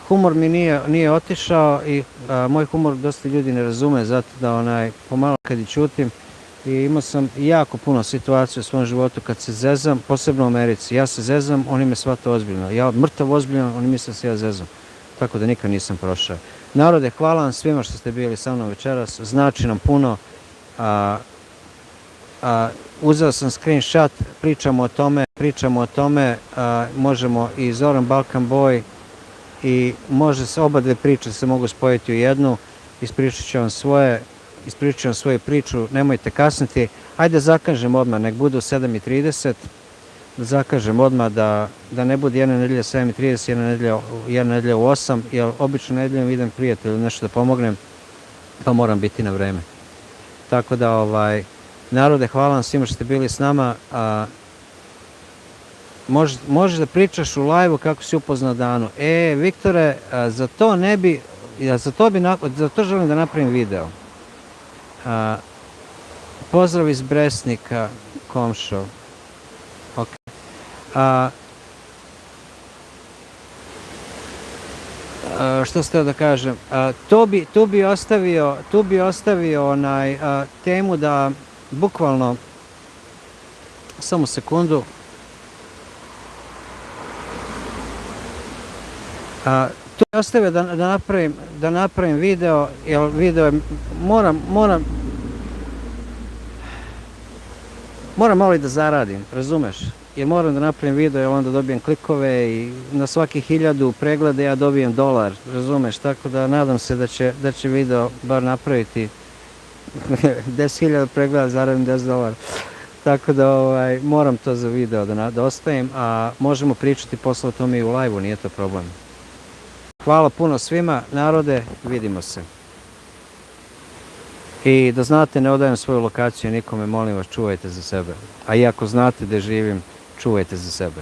humor mi nije otišao i moj humor dosta ljudi ne razume, zato da pomalo kad i čutim. I imao sam jako puno situacija u svom životu kad se zezam, posebno u Americi. Ja se zezam, oni me shvate ozbiljno. Ja mrtav ozbiljno, oni misle da se ja zezam. Tako da nikad nisam prošao. Narode, hvala vam svima što ste bili sa mnom večeras. Znači nam puno. Uzeo sam screenshot, pričamo o tome. Možemo i Zoran Balkan Boy i može se oba dve priče se mogu spojiti u jednu. Ispričat ću vam svoju priču, nemojte kasniti. Ajde zakažem odmah, nek bude u 7:30. Da zakažem odmah da ne bude jedna nedelja 7:30, jedna nedelja u 8, jer obično nedeljom idem prijatelju nešto da pomognem, pa moram biti na vreme. Tako da, narode, hvala vam svima što ste bili s nama. Možeš da pričaš u live-u kako si upoznao Danu. Viktore, za to želim da napravim video. Pozdrav iz Bresnika, komšo. Ok. Što ste da kažem? Tu bi ostavio temu da bukvalno samo sekundu. Tu bi ostavio da napravim video, jer video je, moram malo i da zaradim, razumeš? Jer moram da napravim video, jer onda dobijem klikove i na svaki 1000 pregleda ja dobijem $1, razumeš? Tako da nadam se da će video bar napraviti 10.000 pregleda, zaradim $10. Tako da moram to za video da ostavim, a možemo pričati posle o tome i u live-u, nije to problem. Hvala puno svima, narode, vidimo se. I da znate, ne odajem svoju lokaciju nikome, molim vas, čuvajte za sebe. A i ako znate da živim, čuvajte za sebe.